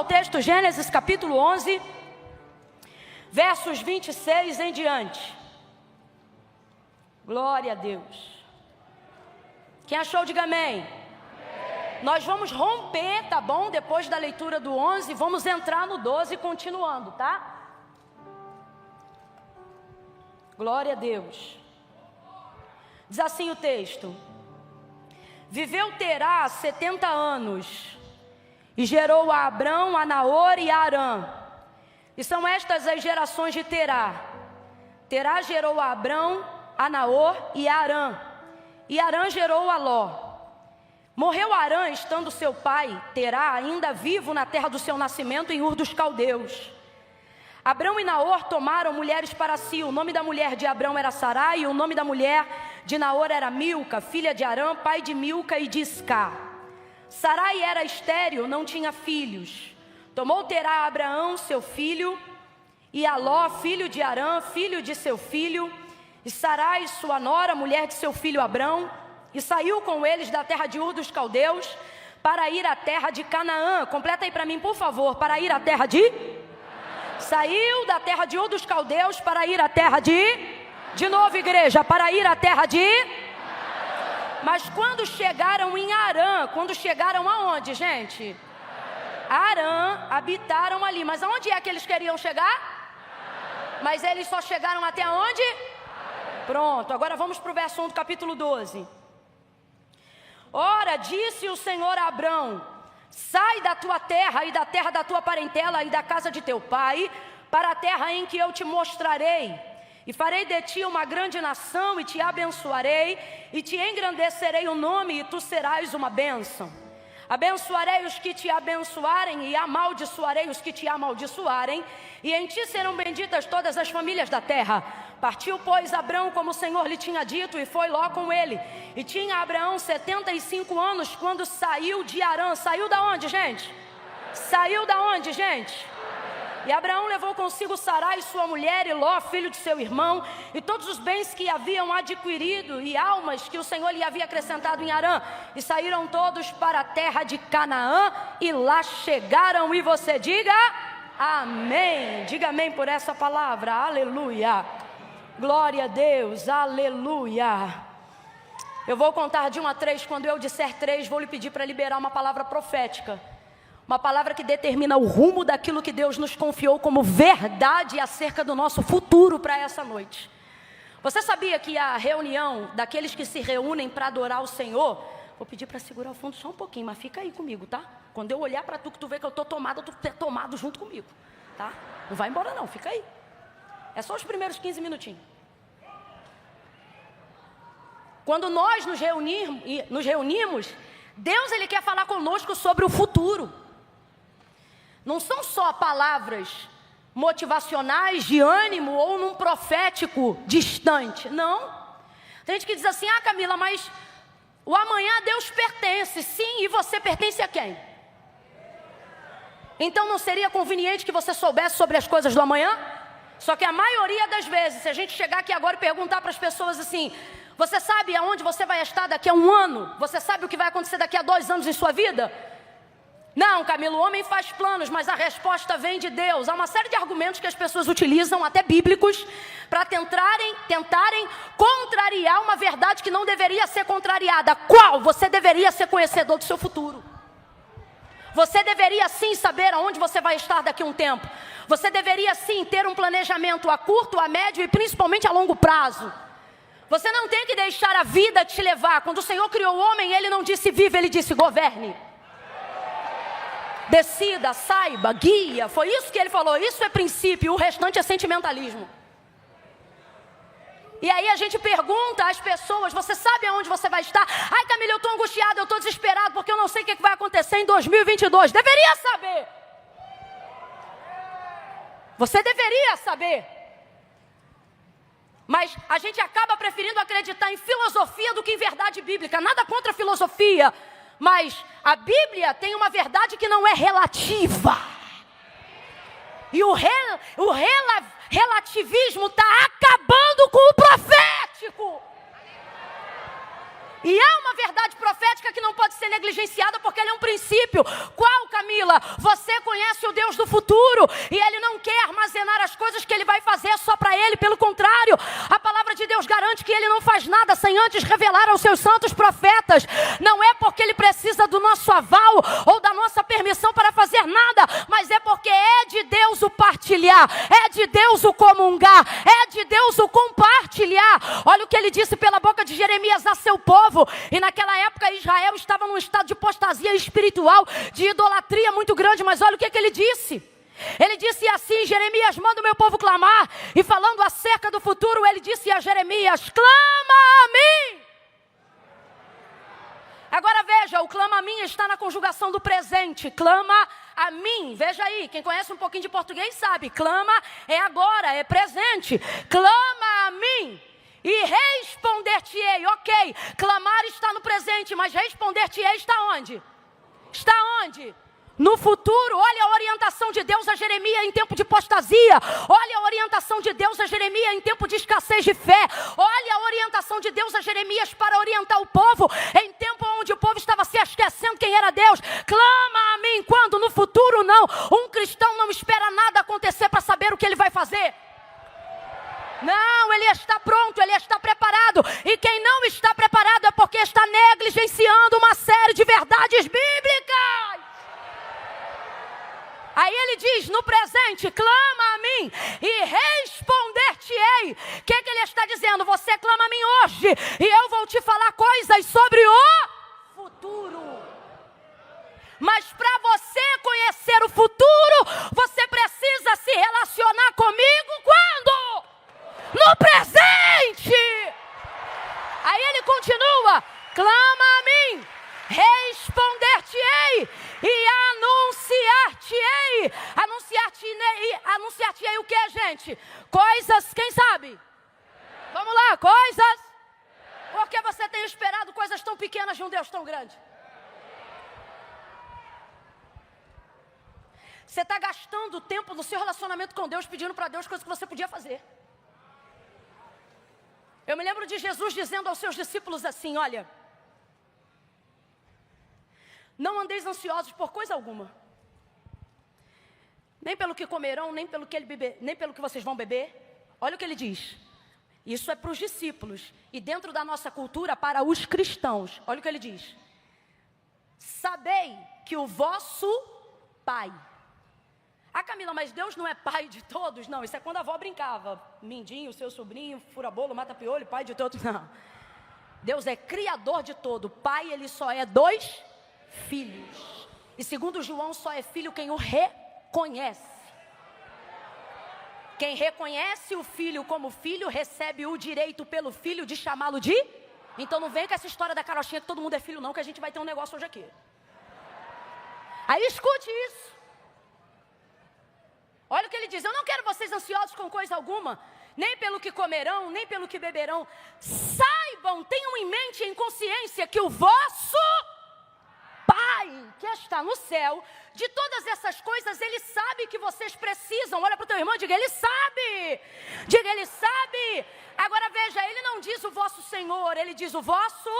ao texto Gênesis capítulo 11, versos 26 em diante. Glória a Deus. Quem achou, diga amém. Nós vamos romper, tá bom? Depois da leitura do 11, vamos entrar no 12 continuando, tá? Glória a Deus. Diz assim o texto: viveu Terá 70 anos, e gerou a Abrão, a Naor e a Arã. E são estas as gerações de Terá. Terá gerou a Abrão, a Naor e a Arã. E Arã gerou a Ló. Morreu Arã, estando seu pai, Terá, ainda vivo na terra do seu nascimento, em Ur dos Caldeus. Abrão e Naor tomaram mulheres para si. O nome da mulher de Abrão era Sarai, e o nome da mulher de Naor era Milca, filha de Arã, pai de Milca e de Isca. Sarai era estéril, não tinha filhos. Tomou Terá Abraão, seu filho, e a Ló, filho de Arã, filho de seu filho, e Sarai, sua nora, mulher de seu filho Abrão, e saiu com eles da terra de Ur dos Caldeus para ir à terra de Canaã. Completa aí para mim, por favor. Para ir à terra de... Saiu da terra de Ur dos Caldeus para ir à terra de novo, igreja, para ir à terra de... Mas quando chegaram em Arã, quando chegaram aonde, gente? Arã, habitaram ali. Mas aonde é que eles queriam chegar? Mas eles só chegaram até onde? Pronto, agora vamos para o verso 1 do capítulo 12. Ora, disse o Senhor a Abrão: sai da tua terra e da terra da tua parentela e da casa de teu pai, para a terra em que eu te mostrarei. E farei de ti uma grande nação, e te abençoarei, e te engrandecerei o nome, e tu serás uma bênção. Abençoarei os que te abençoarem, e amaldiçoarei os que te amaldiçoarem, e em ti serão benditas todas as famílias da terra. Partiu, pois, Abrão como o Senhor lhe tinha dito, e foi Ló com ele. E tinha Abraão 75 anos quando saiu de Arã. Saiu da onde, gente? Saiu da onde, gente? E Abraão levou consigo Sarai, sua mulher, e Ló, filho de seu irmão, e todos os bens que haviam adquirido, e almas que o Senhor lhe havia acrescentado em Arã. E saíram todos para a terra de Canaã, e lá chegaram. E você diga amém. Diga amém por essa palavra. Aleluia. Glória a Deus. Aleluia. Eu vou contar de 1 a 3. Quando eu disser 3, vou lhe pedir para liberar uma palavra profética. Uma palavra que determina o rumo daquilo que Deus nos confiou como verdade acerca do nosso futuro para essa noite. Você sabia que a reunião daqueles que se reúnem para adorar o Senhor... Vou pedir para segurar o fundo só um pouquinho, mas fica aí comigo, tá? Quando eu olhar para tu, que tu vê que eu estou tomada, tu é tomado junto comigo, tá? Não vai embora não, fica aí. É só os primeiros 15 minutinhos. Quando nós nos reunimos, Deus ele quer falar conosco sobre o futuro. Não são só palavras motivacionais, de ânimo ou num profético distante, não. Tem gente que diz assim: ah, Camila, mas o amanhã a Deus pertence. Sim, e você pertence a quem? Então não seria conveniente que você soubesse sobre as coisas do amanhã? Só que a maioria das vezes, se a gente chegar aqui agora e perguntar para as pessoas assim: você sabe aonde você vai estar daqui a 1 ano? Você sabe o que vai acontecer daqui a 2 anos em sua vida? Não, Camilo, o homem faz planos, mas a resposta vem de Deus. Há uma série de argumentos que as pessoas utilizam, até bíblicos, para tentarem contrariar uma verdade que não deveria ser contrariada. Qual? Você deveria ser conhecedor do seu futuro. Você deveria sim saber aonde você vai estar daqui a um tempo. Você deveria sim ter um planejamento a curto, a médio e principalmente a longo prazo. Você não tem que deixar a vida te levar. Quando o Senhor criou o homem, Ele não disse vive, Ele disse governe. Decida, saiba, guia. Foi isso que Ele falou. Isso é princípio, o restante é sentimentalismo. E aí a gente pergunta às pessoas: você sabe aonde você vai estar? Ai, Camila, eu estou angustiado, eu estou desesperado, porque eu não sei o que vai acontecer em 2022. Deveria saber. Você deveria saber. Mas a gente acaba preferindo acreditar em filosofia do que em verdade bíblica. Nada contra a filosofia, mas a Bíblia tem uma verdade que não é relativa. E o relativismo está acabando com o profético. E há uma verdade profética que não pode ser negligenciada, porque ela é um princípio. Qual, Camila? Você conhece o Deus do futuro, e Ele não quer armazenar as coisas que Ele vai fazer só para Ele. Pelo contrário, a palavra de Deus garante que Ele não faz nada sem antes revelar aos seus santos profetas. Não é porque Ele precisa do nosso aval ou da nossa permissão para fazer nada, mas é porque é de Deus o partilhar, é de Deus o comungar, é de Deus o compartilhar. Olha o que Ele disse pela boca de Jeremias a seu povo. E naquela época Israel estava num estado de apostasia espiritual, de idolatria muito grande. Mas olha o que ele disse. Ele disse assim: Jeremias, manda o meu povo clamar. E falando acerca do futuro, ele disse a Jeremias: clama a mim. Agora veja, o clama a mim está na conjugação do presente. Clama a mim. Veja aí, quem conhece um pouquinho de português sabe. Clama é agora, é presente. Clama a mim e responder-te-ei. Ok, clamar está no presente, mas responder-te-ei está onde? Está onde? No futuro. Olha a orientação de Deus a Jeremias em tempo de apostasia. Olha a orientação de Deus a Jeremias em tempo de escassez de fé. Olha a orientação de Deus a Jeremias para orientar o povo em tempo onde o povo estava se esquecendo quem era Deus. Clama a mim, quando? No futuro não. Um cristão não espera nada acontecer para saber o que ele vai fazer. Não, ele está pronto, ele está preparado. E quem não está preparado é porque está negligenciando uma série de verdades bíblicas. Aí ele diz no presente: clama a mim e responder-te-ei. O que ele está dizendo? Você clama a mim hoje e eu vou te falar coisas sobre o futuro. Mas para você conhecer o futuro, você precisa se relacionar comigo quando? No presente. Aí ele continua: clama a mim, responder-te-ei e anunciar-te-ei. Anunciar-te-ei o que, gente? Coisas, quem sabe? Vamos lá, coisas. Por que você tem esperado coisas tão pequenas de um Deus tão grande? Você está gastando tempo no seu relacionamento com Deus, pedindo para Deus coisas que você podia fazer. Eu me lembro de Jesus dizendo aos seus discípulos assim: olha, não andeis ansiosos por coisa alguma, nem pelo que comerão, nem pelo que vocês vão beber. Olha o que ele diz. Isso é para os discípulos. E dentro da nossa cultura, para os cristãos. Olha o que ele diz: sabei que o vosso Pai... Ah, Camila, mas Deus não é pai de todos? Não, isso é quando a avó brincava. Mindinho, seu sobrinho, fura-bolo, mata-piolho, pai de todos. Não. Deus é criador de todo. Pai, ele só é dos filhos. E segundo João, só é filho quem o reconhece. Quem reconhece o filho como filho, recebe o direito pelo filho de chamá-lo de... Então não vem com essa história da carochinha que todo mundo é filho não, que a gente vai ter um negócio hoje aqui. Aí escute isso. Olha o que ele diz: eu não quero vocês ansiosos com coisa alguma, nem pelo que comerão, nem pelo que beberão. Saibam, tenham em mente e em consciência que o vosso Pai, que está no céu, de todas essas coisas, Ele sabe que vocês precisam. Olha para o teu irmão e diga: Ele sabe. Diga: Ele sabe. Agora veja, Ele não diz o vosso Senhor, Ele diz o vosso.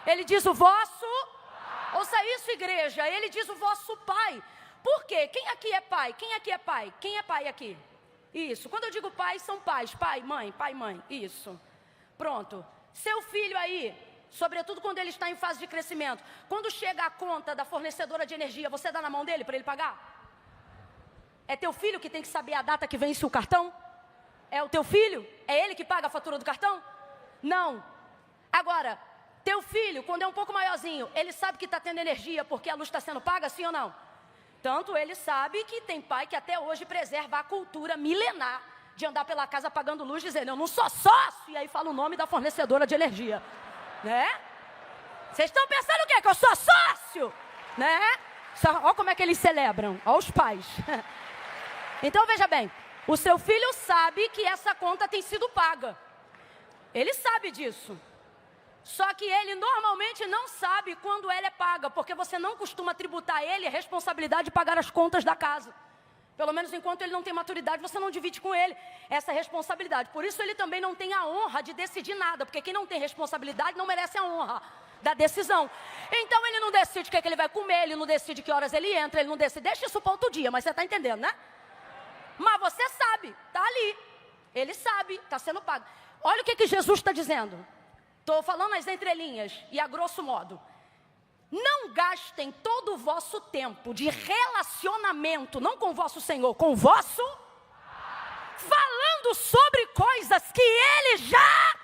Ele diz o vosso. Ouça isso, igreja, Ele diz o vosso Pai. Por quê? Quem aqui é pai? Quem aqui é pai? Quem é pai aqui? Isso. Quando eu digo pai, são pais. Pai, mãe. Isso. Pronto. Seu filho aí, sobretudo quando ele está em fase de crescimento, quando chega a conta da fornecedora de energia, você dá na mão dele para ele pagar? É teu filho que tem que saber a data que vence o cartão? É o teu filho? É ele que paga a fatura do cartão? Não. Agora, teu filho, quando é um pouco maiorzinho, ele sabe que está tendo energia porque a luz está sendo paga, sim ou não? Tanto ele sabe que tem pai que até hoje preserva a cultura milenar de andar pela casa pagando luz, dizendo: eu não sou sócio, e aí fala o nome da fornecedora de energia, né? Vocês estão pensando o quê? Que eu sou sócio, né? Olha como é que eles celebram, olha os pais. Então veja bem, o seu filho sabe que essa conta tem sido paga, ele sabe disso. Só que ele normalmente não sabe quando ela é paga, porque você não costuma tributar a ele a responsabilidade de pagar as contas da casa. Pelo menos enquanto ele não tem maturidade, você não divide com ele essa responsabilidade. Por isso ele também não tem a honra de decidir nada, porque quem não tem responsabilidade não merece a honra da decisão. Então ele não decide o que é que ele vai comer, ele não decide que horas ele entra, ele não decide. Deixa isso para outro dia, mas você está entendendo, né? Mas você sabe, está ali. Ele sabe, está sendo pago. Olha o que Jesus está dizendo. Estou falando as entrelinhas e a grosso modo. Não gastem todo o vosso tempo de relacionamento, não com o vosso Senhor, com o vosso, falando sobre coisas que Ele já...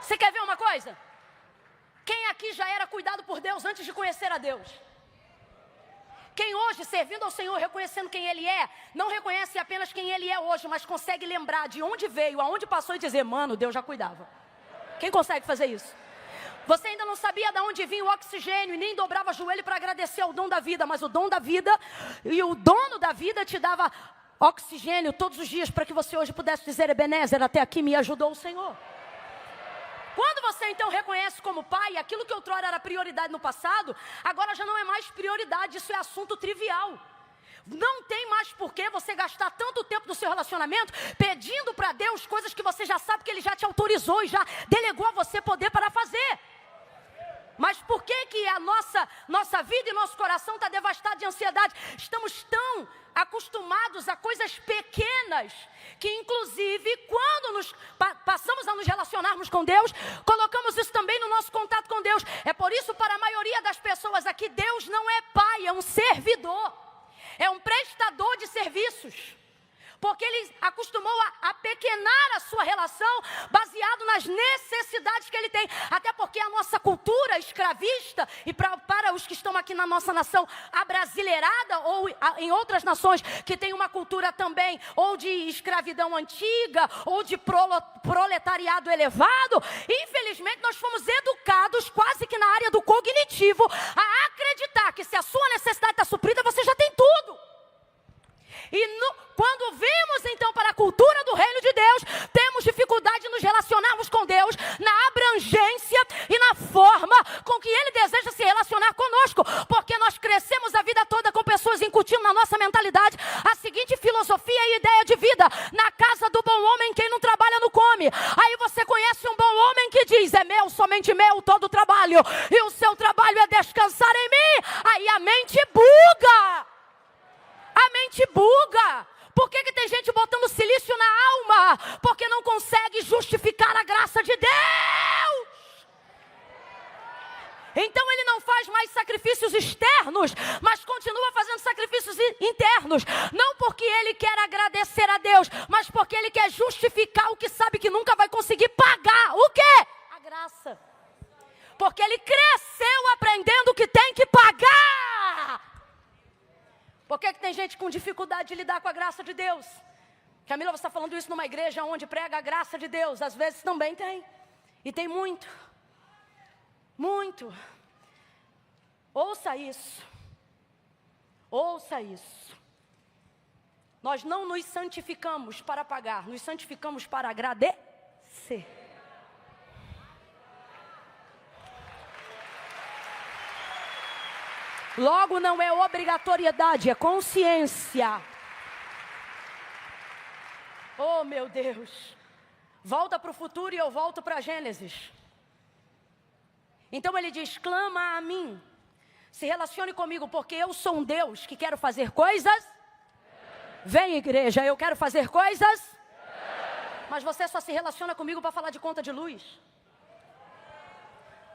Você quer ver uma coisa? Quem aqui já era cuidado por Deus antes de conhecer a Deus? Quem hoje, servindo ao Senhor, reconhecendo quem Ele é, não reconhece apenas quem Ele é hoje, mas consegue lembrar de onde veio, aonde passou e dizer, mano, Deus já cuidava. Quem consegue fazer isso? Você ainda não sabia de onde vinha o oxigênio e nem dobrava o joelho para agradecer ao dom da vida, mas o dom da vida e o dono da vida te dava oxigênio todos os dias para que você hoje pudesse dizer, Ebenezer, até aqui me ajudou o Senhor. Quando você então reconhece como pai, aquilo que outrora era prioridade no passado, agora já não é mais prioridade, isso é assunto trivial. Não tem mais por que você gastar tanto tempo do seu relacionamento pedindo para Deus coisas que você já sabe que Ele já te autorizou e já delegou a você poder para fazer. Mas por que a nossa vida e nosso coração está devastado de ansiedade? Estamos tão acostumados a coisas pequenas que inclusive quando passamos a nos relacionarmos com Deus, colocamos isso também no nosso contato com Deus. É por isso, para a maioria das pessoas aqui, Deus não é pai, é um servidor, é um prestador de serviços. Porque Ele acostumou a apequenar a sua relação baseado nas necessidades que Ele tem. Até porque a nossa cultura escravista, e para os que estão aqui na nossa nação abrasileirada, ou em outras nações que tem uma cultura também, ou de escravidão antiga, ou de proletariado elevado, infelizmente nós fomos educados quase que na área do cognitivo a acreditar que se a sua necessidade está suprida, você já tem tudo. Quando vimos então para a cultura do reino de Deus, temos dificuldade de nos relacionarmos com Deus na abrangência e na forma com que Ele deseja se relacionar conosco, porque nós crescemos a vida toda com pessoas incutindo na nossa mentalidade a seguinte filosofia e ideia de vida: na casa do bom homem quem não trabalha não come. Aí você conhece um bom homem que diz, é meu, somente meu, todo o trabalho, e o seu trabalho é descansar em mim. Aí a mente buga. A mente buga. Por que tem gente botando silício na alma? Porque não consegue justificar a graça de Deus. Então Ele não faz mais sacrifícios externos, mas continua fazendo sacrifícios internos. Não porque Ele quer agradecer a Deus, mas porque Ele quer justificar o que sabe que nunca vai conseguir pagar. O quê? A graça. Porque Ele cresceu aprendendo que tem que pagar. Por que tem gente com dificuldade de lidar com a graça de Deus? Camila, você está falando isso numa igreja onde prega a graça de Deus. Às vezes também tem. E tem muito. Muito. Ouça isso. Ouça isso. Nós não nos santificamos para pagar. Nos santificamos para agradecer. Logo, não é obrigatoriedade, é consciência. Oh, meu Deus. Volta para o futuro e eu volto para Gênesis. Então ele diz, clama a mim. Se relacione comigo, porque eu sou um Deus que quero fazer coisas. Vem, igreja, eu quero fazer coisas. Mas você só se relaciona comigo para falar de conta de luz.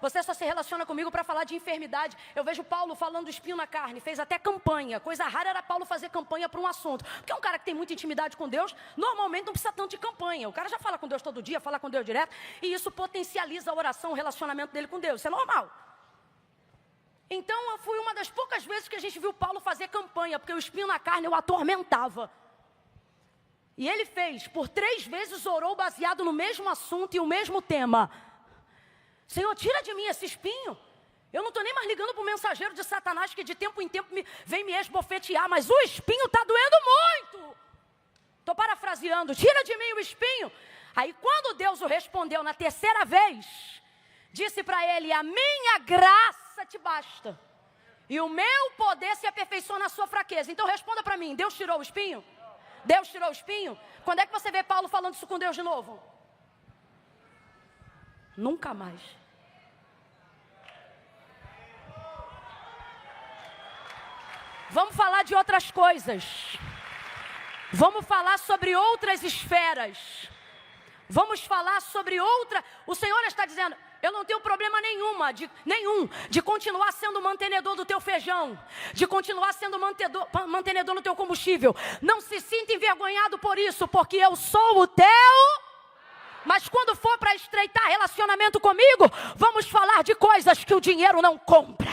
Você só se relaciona comigo para falar de enfermidade. Eu vejo Paulo falando do espinho na carne, fez até campanha. Coisa rara era Paulo fazer campanha para um assunto. Porque um cara que tem muita intimidade com Deus, normalmente não precisa tanto de campanha. O cara já fala com Deus todo dia, fala com Deus direto, e isso potencializa a oração, o relacionamento dele com Deus. Isso é normal. Então, foi uma das poucas vezes que a gente viu Paulo fazer campanha, porque o espinho na carne o atormentava. E ele fez, por 3 vezes orou baseado no mesmo assunto e o mesmo tema. Senhor, tira de mim esse espinho. Eu não estou nem mais ligando para o mensageiro de Satanás que de tempo em tempo vem me esbofetear, mas o espinho está doendo muito. Estou parafraseando, tira de mim o espinho. Aí quando Deus o respondeu na 3ª vez, disse para ele, a minha graça te basta. E o meu poder se aperfeiçoa na sua fraqueza. Então responda para mim, Deus tirou o espinho? Deus tirou o espinho? Quando é que você vê Paulo falando isso com Deus de novo? Nunca mais. Vamos falar de outras coisas. Vamos falar sobre outras esferas. Vamos falar sobre outra. O Senhor está dizendo, eu não tenho problema nenhum de continuar sendo mantenedor do teu feijão, de continuar sendo mantenedor no teu combustível. Não se sinta envergonhado por isso, porque eu sou o teu. Mas quando for para estreitar relacionamento comigo, vamos falar de coisas que o dinheiro não compra.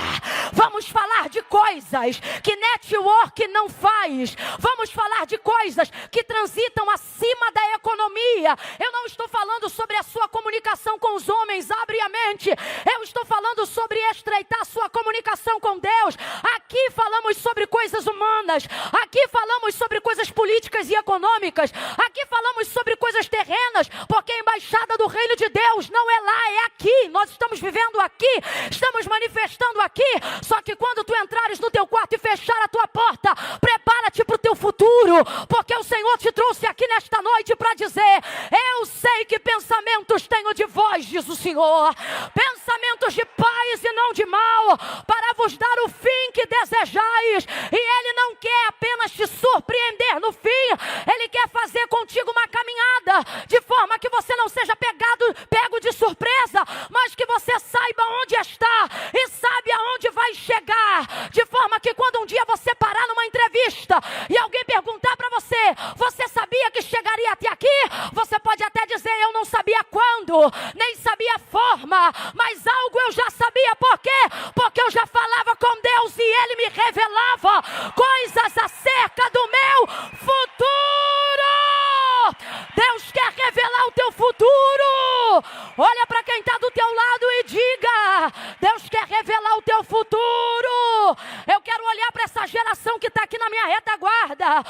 Vamos falar de coisas que network não faz. Vamos falar de coisas que transitam acima da economia. Eu não estou falando sobre a sua comunicação com os homens, abre a mente. Eu estou falando sobre estreitar a sua comunicação com Deus. Aqui falamos sobre coisas humanas. Aqui falamos sobre coisas políticas e econômicas. Aqui falamos sobre coisas terrenas, porque a embaixada do reino de Deus não é lá, é aqui. Nós estamos vivendo aqui, estamos manifestando aqui. Só que quando tu entrares no teu quarto e fechar a tua porta, prepara-te para o teu futuro, porque o Senhor te trouxe aqui nesta noite para dizer, eu sei que pensamentos tenho de vós, diz o Senhor, pensamentos de paz e não de mal, para vos dar o fim que desejais. E Ele não quer apenas te surpreender no fim, Ele quer fazer contigo uma caminhada, de forma que você não seja pego de surpresa, mas que você saiba onde está e sabe aonde vai chegar, de forma que quando um dia você parar numa entrevista e alguém perguntar para você, você sabia que chegaria até aqui? Você pode até dizer, eu não sabia quando, nem sabia a forma, mas algo eu já sabia. Por quê? Porque eu já falava com Deus e Ele me revelava coisas acerca do meu futuro. Deus quer revelar o teu futuro. Olha para quem está do teu lado e diga, Deus quer revelar o teu futuro. Eu quero olhar para essa geração que está aqui na minha retaguarda,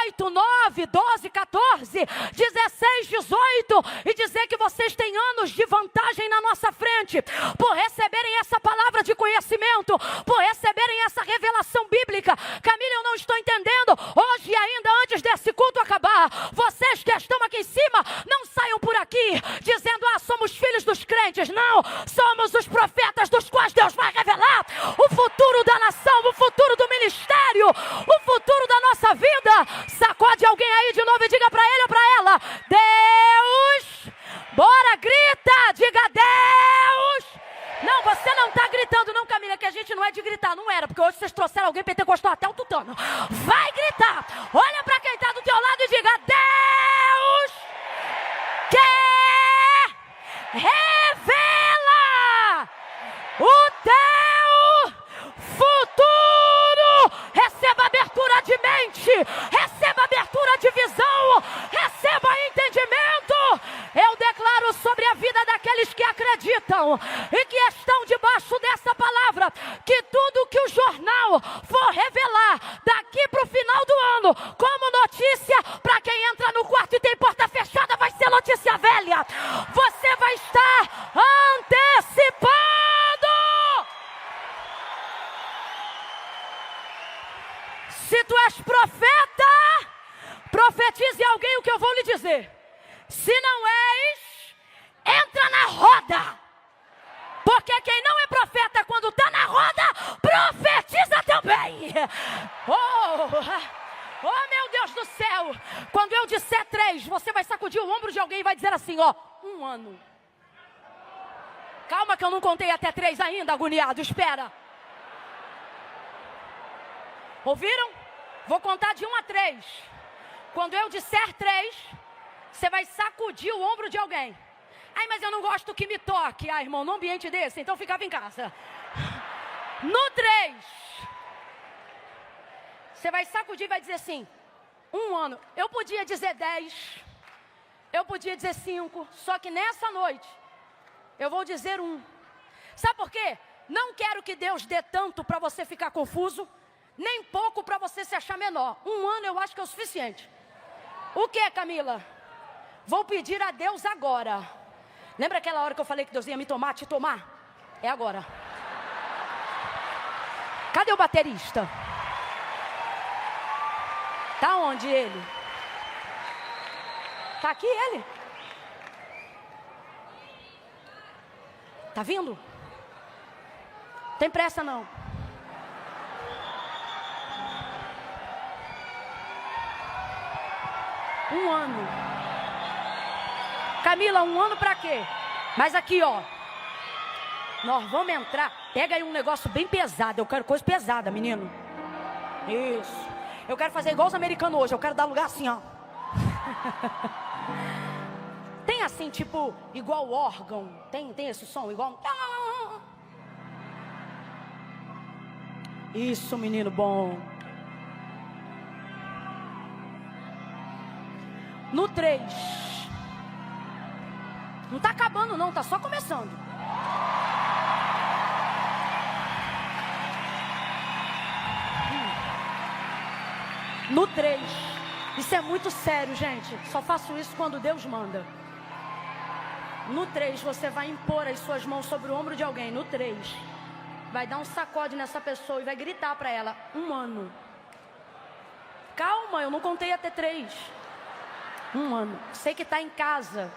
8, 9, 12, 14, 16, 18, e dizer que vocês têm anos de vantagem na nossa frente, por receberem essa palavra de conhecimento, por receberem essa revelação bíblica. Camila, eu não estou entendendo. Hoje ainda, antes desse culto acabar, vocês que estão aqui em cima, não saiam por aqui dizendo, somos filhos dos crentes. Não, somos os profetas dos quais Deus vai revelar o futuro da nação, o futuro do ministério, o futuro da nossa vida. Sacode alguém aí de novo e diga para ele ou para ela, Deus, bora, grita, diga Deus. Não, você não está gritando não, Camila, que a gente não é de gritar, não era, porque hoje vocês trouxeram alguém pentecostal até o tutano. Vai gritar, olha para quem está do teu lado e diga, Deus quer revela o teu futuro. Receba abertura de mente, receba abertura de visão, receba entendimento. Eu declaro sobre a vida daqueles que acreditam e que estão debaixo dessa palavra, que tudo que o jornal for revelar daqui para o final do ano, como notícia para quem entra no quarto e tem porta fechada, vai ser notícia velha. Você vai estar antecipado. Se tu és profeta, profetize alguém o que eu vou lhe dizer. Se não és, entra na roda. Porque quem não é profeta quando está na roda, profetiza também. Oh meu Deus do céu. Quando eu disser 3, você vai sacudir o ombro de alguém e vai dizer assim, 1 ano. Calma que eu não contei até 3 ainda, agoniado, espera. Ouviram? Vou contar de 1 a 3. Quando eu disser 3, você vai sacudir o ombro de alguém. Ai, mas eu não gosto que me toque. Ah, irmão, num ambiente desse, então ficava em casa. No 3, você vai sacudir e vai dizer assim, 1 ano. Eu podia dizer 10, eu podia dizer 5, só que nessa noite, eu vou dizer 1. Sabe por quê? Não quero que Deus dê tanto para você ficar confuso, nem pouco para você se achar menor. 1 ano eu acho que é o suficiente. O que, Camila? Vou pedir a Deus agora. Lembra aquela hora que eu falei que Deus ia me tomar, te tomar? É agora. Cadê o baterista? Tá onde ele? Tá aqui ele. Tá vindo? Tem pressa não. Um ano. Camila, um ano pra quê? Mas aqui, ó. Nós vamos entrar. Pega aí um negócio bem pesado. Eu quero coisa pesada, menino. Isso. Eu quero fazer igual os americanos hoje. Eu quero dar lugar assim, ó. Tem assim, tipo, igual órgão. Tem esse som, igual. Isso, menino bom. No 3. Não tá acabando não, tá só começando. No 3. Isso é muito sério, gente. Só faço isso quando Deus manda. No 3, você vai impor as suas mãos sobre o ombro de alguém. No 3. Vai dar um sacode nessa pessoa e vai gritar para ela: 1 ano. Calma, eu não contei até 3. 1 ano. Você que está em casa.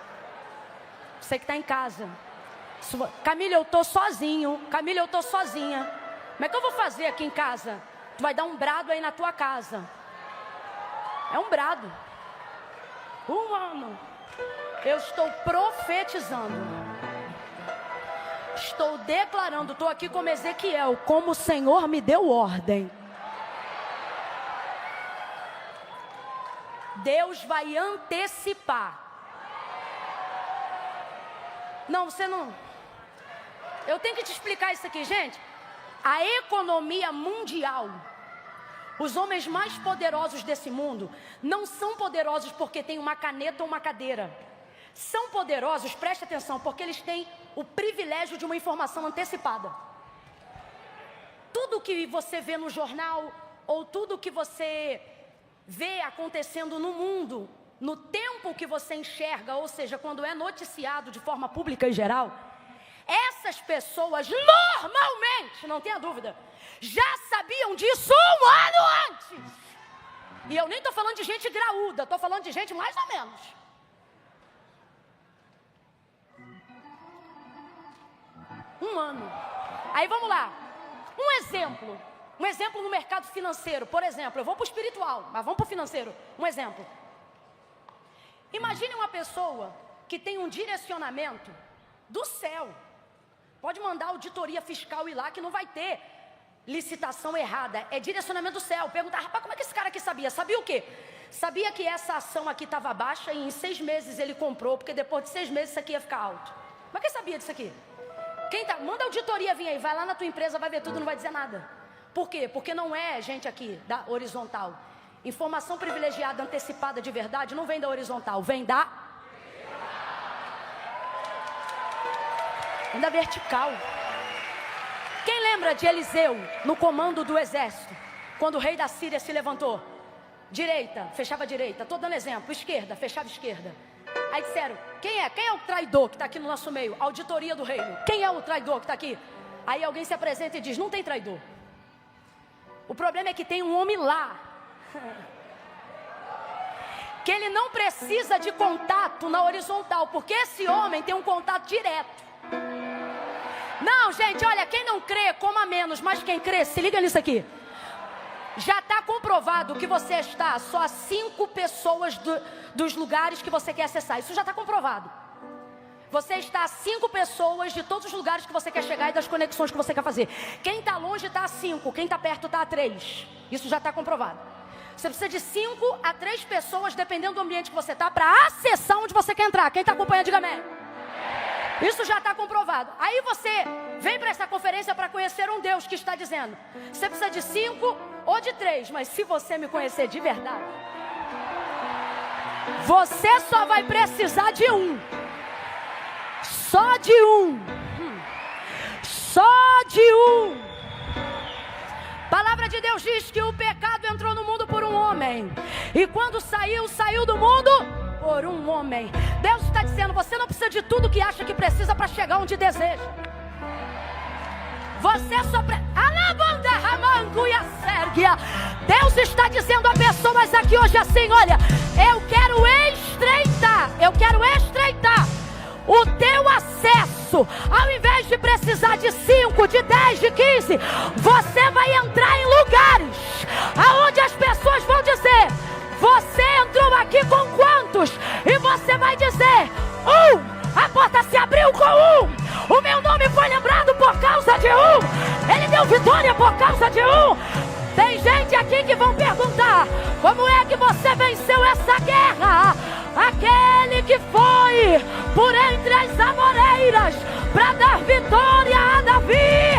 Você que está em casa. Camila, eu estou sozinho. Camila, eu estou sozinha. Como é que eu vou fazer aqui em casa? Tu vai dar um brado aí na tua casa. É um brado. 1 ano. Eu estou profetizando. Estou declarando. Estou aqui como Ezequiel. Como o Senhor me deu ordem. Deus vai antecipar. Não, você não. Eu tenho que te explicar isso aqui, gente. A economia mundial, os homens mais poderosos desse mundo, não são poderosos porque tem uma caneta ou uma cadeira. São poderosos, preste atenção, porque eles têm o privilégio de uma informação antecipada. Tudo que você vê no jornal, ou tudo que você vê acontecendo no mundo, no tempo que você enxerga, ou seja, quando é noticiado de forma pública e geral, essas pessoas normalmente, não tenha dúvida, já sabiam disso 1 ano antes. E eu nem estou falando de gente graúda, estou falando de gente mais ou menos. Um ano. Aí vamos lá. Um exemplo no mercado financeiro, por exemplo. Eu vou para o espiritual, mas vamos para o financeiro. Um exemplo. Imagine uma pessoa que tem um direcionamento do céu. Pode mandar auditoria fiscal ir lá que não vai ter licitação errada. É direcionamento do céu. Perguntar, rapaz, como é que esse cara aqui sabia? Sabia o quê? Sabia que essa ação aqui estava baixa e em 6 meses ele comprou, porque depois de 6 meses isso aqui ia ficar alto. Mas quem sabia disso aqui? Manda a auditoria vir aí, vai lá na tua empresa, vai ver tudo, não vai dizer nada. Por quê? Porque não é gente aqui da horizontal. Informação privilegiada, antecipada de verdade, não vem da horizontal, vem da vertical. Quem lembra de Eliseu no comando do exército, quando o rei da Síria se levantou? Direita, fechava a direita, estou dando exemplo, esquerda, fechava a esquerda. Aí disseram, quem é o traidor que está aqui no nosso meio? Auditoria do reino. Quem é o traidor que está aqui? Aí alguém se apresenta e diz, não tem traidor. O problema é que tem um homem lá, que ele não precisa de contato na horizontal, porque esse homem tem um contato direto. Não, gente, olha, quem não crê, coma menos, mas quem crê, se liga nisso aqui. Já está comprovado que você está só a 5 pessoas dos lugares que você quer acessar. Isso já está comprovado. Você está a 5 pessoas de todos os lugares que você quer chegar e das conexões que você quer fazer. Quem está longe está a 5, quem está perto está a 3. Isso já está comprovado. Você precisa de 5 a 3 pessoas, dependendo do ambiente que você está, para acessar onde você quer entrar. Quem está acompanhando, diga amém. Isso já está comprovado. Aí você vem para essa conferência para conhecer um Deus que está dizendo, você precisa de 5 ou de 3, mas se você me conhecer de verdade, você só vai precisar de 1. Só de 1. Só de 1. Palavra de Deus diz que o pecado entrou no mundo por um homem. E quando saiu do mundo por um homem. Deus está dizendo, você não precisa de tudo que acha que precisa para chegar onde deseja. Você só Deus está dizendo a pessoas aqui hoje assim: olha, eu quero estreitar o teu acesso. Ao invés de precisar de 5, de 10, de 15, você vai entrar em lugares aonde as pessoas vão dizer: você entrou aqui com quantos? E você vai dizer: 1. A porta se abriu com 1. O meu nome foi lembrado por causa de 1. Ele deu vitória por causa de 1. Tem gente aqui que vão perguntar: como é que você venceu essa guerra? Aquele que foi por entre as amoreiras para dar vitória a Davi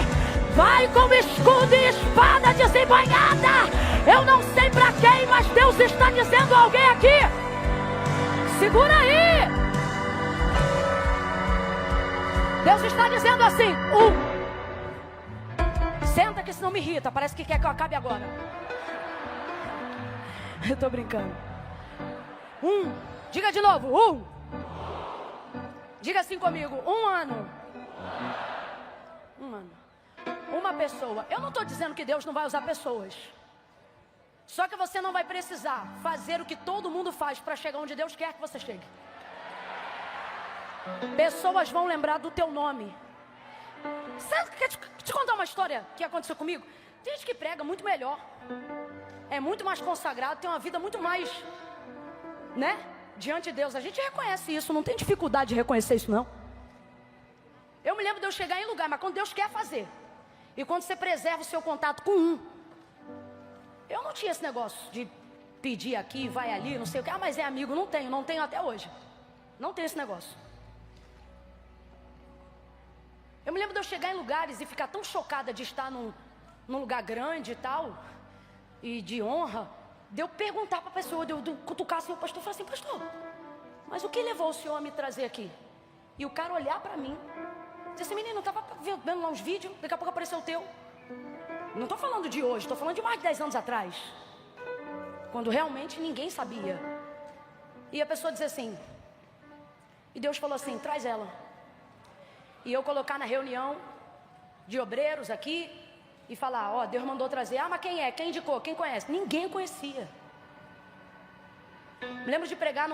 vai com escudo e espada desembainhada. Eu não sei para quem, mas Deus está dizendo a alguém aqui: segura aí. Deus está dizendo assim: senta que isso não me irrita, parece que quer que eu acabe agora. Eu tô brincando. Diga de novo. Diga assim comigo: 1 ano. 1 ano. Uma pessoa. Eu não estou dizendo que Deus não vai usar pessoas. Só que você não vai precisar fazer o que todo mundo faz para chegar onde Deus quer que você chegue. Pessoas vão lembrar do teu nome. Quer te contar uma história que aconteceu comigo? Tem gente que prega muito melhor, é muito mais consagrado, tem uma vida muito mais, né, diante de Deus. A gente reconhece isso, não tem dificuldade de reconhecer isso, não. Eu me lembro de eu chegar em lugar, mas quando Deus quer fazer, e quando você preserva o seu contato com eu não tinha esse negócio de pedir aqui, vai ali, não sei o que. Mas é amigo. Não tenho até hoje. Não tenho esse negócio. Eu me lembro de eu chegar em lugares e ficar tão chocada de estar num lugar grande e tal, e de honra, de eu perguntar para a pessoa, de eu cutucar assim o pastor, falar assim: pastor, mas o que levou o senhor a me trazer aqui? E o cara olhar para mim, dizer assim: menino, eu estava vendo lá uns vídeos, daqui a pouco apareceu o teu. Não estou falando de hoje, estou falando de mais de 10 anos atrás, quando realmente ninguém sabia. E a pessoa dizer assim, e Deus falou assim: traz ela. E eu colocar na reunião de obreiros aqui e falar: ó, Deus mandou trazer. Mas quem é? Quem indicou? Quem conhece? Ninguém conhecia. Me lembro de pregar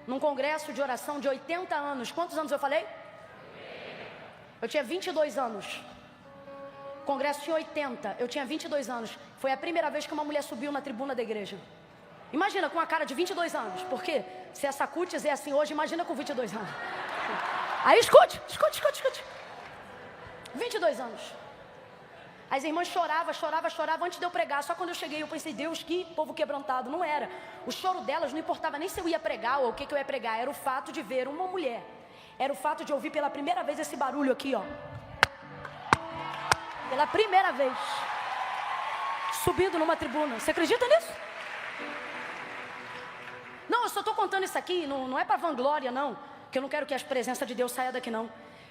num congresso de oração de 80 anos. Quantos anos eu falei? Eu tinha 22 anos. O congresso tinha 80, eu tinha 22 anos. Foi a primeira vez que uma mulher subiu na tribuna da igreja. Imagina, com uma cara de 22 anos. Por quê? Se essa cutis é assim hoje, imagina com 22 anos. Aí escute. 22 anos. As irmãs choravam antes de eu pregar. Só quando eu cheguei eu pensei: Deus, que povo quebrantado. Não era. O choro delas não importava nem se eu ia pregar ou o que eu ia pregar. Era o fato de ver uma mulher. Era o fato de ouvir pela primeira vez esse barulho aqui, ó. Pela primeira vez. Subindo numa tribuna. Você acredita nisso? Não, eu só estou contando isso aqui. Não é para vanglória, não. Que eu não quero que a presença de Deus saia daqui, não.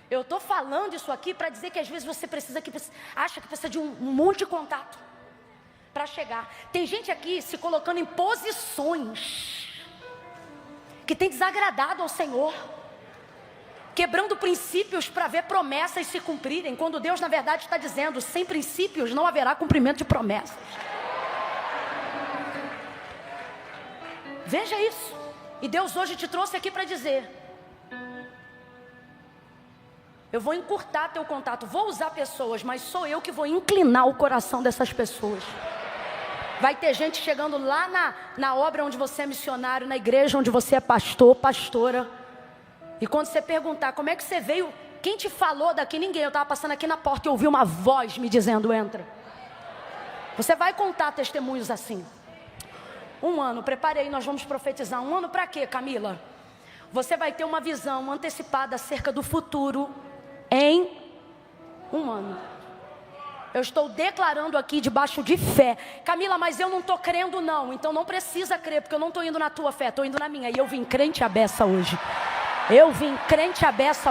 Eu estou falando isso aqui para dizer que às vezes você acha que precisa de um monte de contato para chegar. Tem gente aqui se colocando em posições que tem desagradado ao Senhor, quebrando princípios para ver promessas se cumprirem, quando Deus na verdade está dizendo: sem princípios não haverá cumprimento de promessas. Veja isso. E Deus hoje te trouxe aqui para dizer: eu vou encurtar teu contato, vou usar pessoas, mas sou eu que vou inclinar o coração dessas pessoas. Vai ter gente chegando lá na obra onde você é missionário, na igreja onde você é pastor, pastora. E quando você perguntar: como é que você veio? Quem te falou daqui? Ninguém. Eu estava passando aqui na porta e ouvi uma voz me dizendo: entra. Você vai contar testemunhos assim. 1 ano, preparei, nós vamos profetizar. 1 ano para quê, Camila? Você vai ter uma visão antecipada acerca do futuro em 1 ano. Eu estou declarando aqui debaixo de fé. Camila, mas eu não estou crendo não. Então não precisa crer, porque eu não estou indo na tua fé, estou indo na minha. E eu vim crente à beça hoje. Vim crente à beça.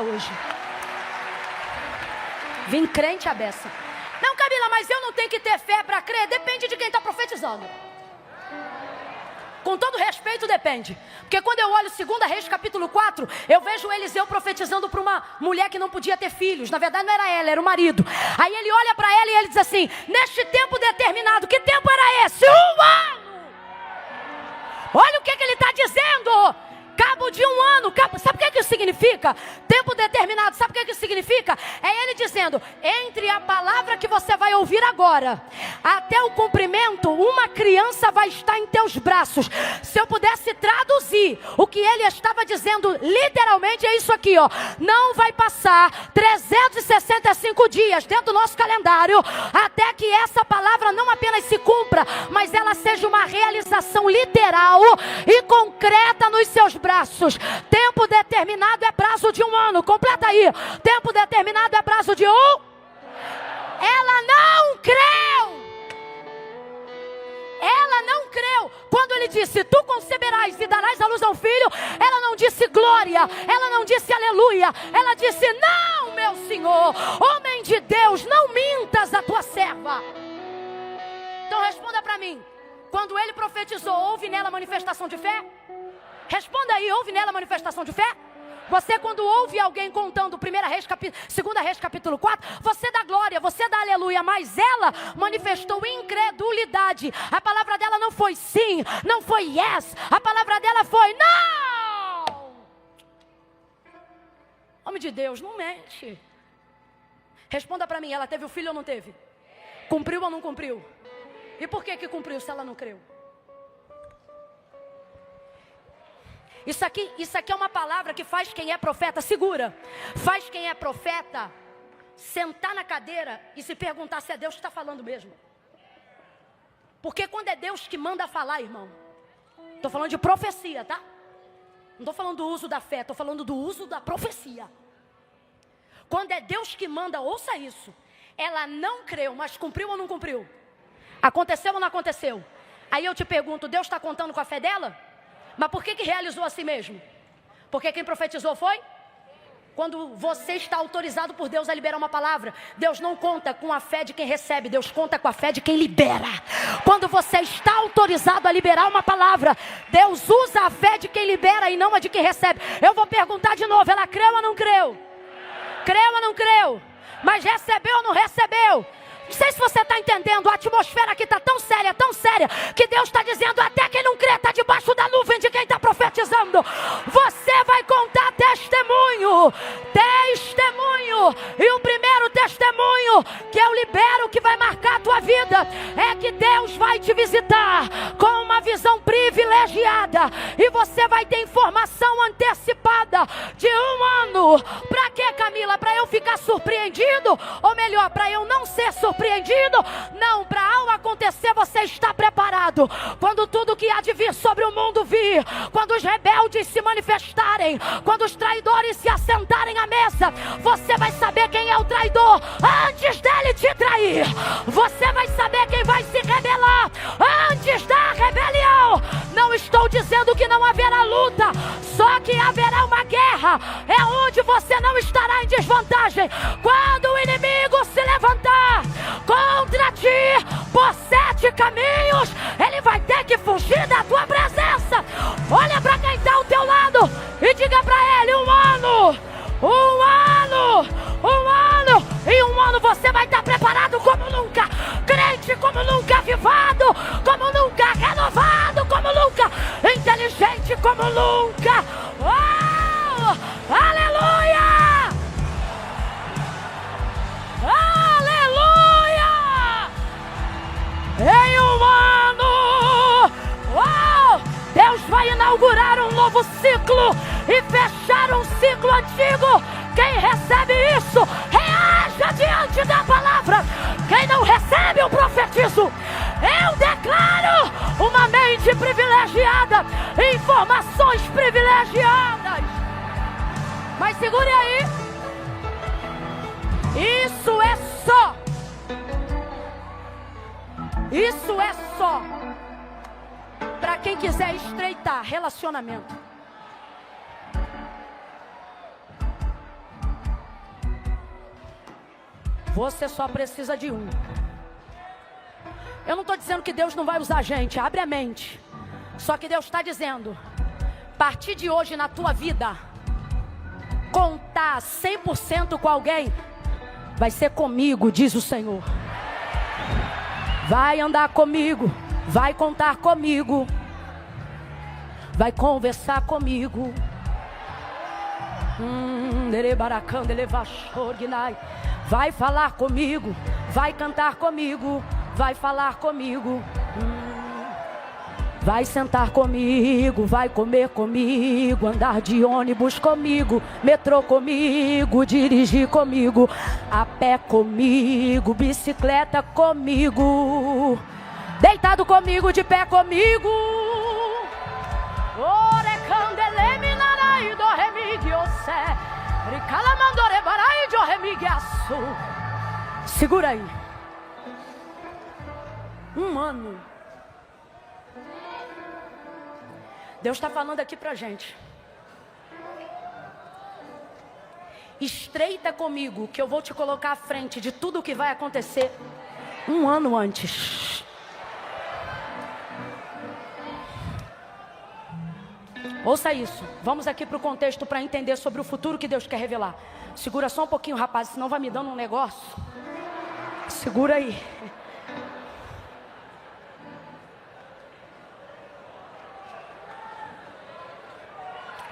Não, Camila, mas eu não tenho que ter fé para crer. Depende de quem está profetizando. Com todo respeito, depende. Porque quando eu olho 2 Reis capítulo 4, eu vejo Eliseu profetizando para uma mulher que não podia ter filhos. Na verdade não era ela, era o marido. Aí ele olha para ela e ele diz assim: neste tempo determinado. Que tempo era esse? 1 ano. Olha o que ele está dizendo. Cabo de 1 ano, sabe o que isso significa? Tempo determinado, sabe o que isso significa? É ele dizendo, entre a palavra que você vai ouvir agora, até o cumprimento, uma criança vai estar em teus braços. Se eu pudesse traduzir, o que ele estava dizendo, literalmente é isso aqui, ó. Não vai passar 365 dias dentro do nosso calendário, até que essa palavra não apenas se cumpra, mas ela seja uma realização literal e concreta nos seus braços. Tempo determinado é prazo de 1 ano. Completa aí. Tempo determinado é prazo de 1. Ela não creu. Ela não creu. Quando ele disse, tu conceberás e darás à luz a um filho, ela não disse glória, ela não disse aleluia, ela disse, não, meu Senhor, homem de Deus, não mintas a tua serva. Então responda para mim, quando ele profetizou, houve nela manifestação de fé? Responda aí, houve nela manifestação de fé? Você quando ouve alguém contando 2 Reis capítulo 4, você dá glória, você dá aleluia, mas ela manifestou incredulidade. A palavra dela não foi sim, não foi yes, a palavra dela foi não. Homem de Deus, não mente. Responda para mim, ela teve o filho ou não teve? Cumpriu ou não cumpriu? E por que cumpriu se ela não creu? Isso aqui é uma palavra que faz quem é profeta, segura, faz quem é profeta sentar na cadeira e se perguntar se é Deus que está falando mesmo. Porque quando é Deus que manda falar, irmão, estou falando de profecia, tá? Não estou falando do uso da fé, estou falando do uso da profecia. Quando é Deus que manda, ouça isso. Ela não creu, mas cumpriu ou não cumpriu? Aconteceu ou não aconteceu? Aí eu te pergunto, Deus está contando com a fé dela? Mas por que realizou assim mesmo? Porque quem profetizou foi? Quando você está autorizado por Deus a liberar uma palavra, Deus não conta com a fé de quem recebe, Deus conta com a fé de quem libera. Quando você está autorizado a liberar uma palavra, Deus usa a fé de quem libera e não a de quem recebe. Eu vou perguntar de novo, ela creu ou não creu? Creu ou não creu? Mas recebeu ou não recebeu? Não sei se você está entendendo, a atmosfera aqui está tão séria, que Deus está dizendo, até quem não crê está debaixo da nuvem de quem está profetizando. Você vai contar testemunho. E o primeiro testemunho que eu libero, que vai marcar a tua vida, é que Deus vai te visitar com uma visão privilegiada. E você vai ter informação antecipada de 1 ano. Para quê, Camila? Para eu ficar surpreendido? Ou melhor, para eu não ser surpreendido? Não, para ao acontecer você está preparado. Quando tudo que há de vir sobre o mundo vir, quando os rebeldes se manifestarem, quando os traidores se assentarem à mesa, você vai saber quem é o traidor antes dele te trair. Você vai saber quem vai se rebelar antes da rebelião. Não estou dizendo que não haverá luta, só que haverá uma guerra. É onde você não estará em desvantagem. Quando o inimigo se levantar contra ti por 7 caminhos, ele vai ter que fugir da tua presença. Olha para quem está ao teu lado e diga para ele, 1 ano. Em 1 ano você vai estar preparado como nunca, crente como nunca, avivado como nunca, renovado como nunca, inteligente como nunca. Oh, aleluia! Aleluia! Em 1 ano, Deus vai inaugurar um novo ciclo e fechar um ciclo antigo. Quem recebe isso, reaja diante da palavra. Quem não recebe, eu profetizo. Eu declaro uma mente privilegiada, informações privilegiadas. Mas segure aí. Isso é só para quem quiser estreitar relacionamento. Você só precisa de um. Eu não estou dizendo que Deus não vai usar a gente, abre a mente. Só que Deus está dizendo, a partir de hoje na tua vida, contar 100% com alguém, vai ser comigo, diz o Senhor. Vai andar comigo, vai contar comigo, vai conversar comigo. Vai falar comigo, vai cantar comigo, vai falar comigo. Vai sentar comigo, vai comer comigo, andar de ônibus comigo, metrô comigo, dirigir comigo, a pé comigo, bicicleta comigo, deitado comigo, de pé comigo. Segura aí. Um ano. Deus está falando aqui pra gente. Estreita comigo, que eu vou te colocar à frente de tudo o que vai acontecer um ano antes. Ouça isso. Vamos aqui para o contexto para entender sobre o futuro que Deus quer revelar. Segura só um pouquinho, rapaz, senão vai me dando um negócio. Segura aí.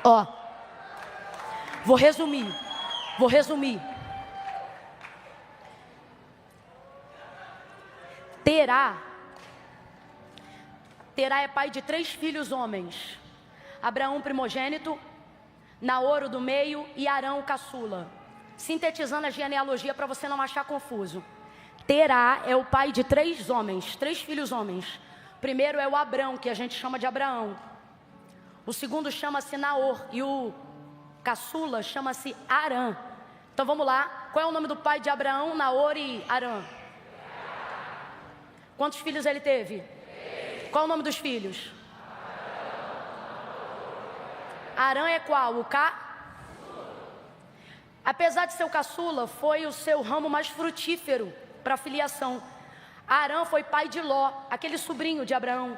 Ó, vou resumir. Terá é pai de 3 filhos homens. Abraão primogênito, Naor o do meio e Arão o caçula. Sintetizando a genealogia para você não achar confuso. Terá é o pai de 3 homens, 3 filhos homens. O primeiro é o Abrão, que a gente chama de Abraão. O segundo chama-se Naor e o caçula chama-se Arã. Então vamos lá. Qual é o nome do pai de Abraão, Naor e Arã? Quantos filhos ele teve? Qual é o nome dos filhos? Arã é qual? O Apesar de ser o caçula, foi o seu ramo mais frutífero para a filiação. Arã foi pai de Ló, aquele sobrinho de Abraão.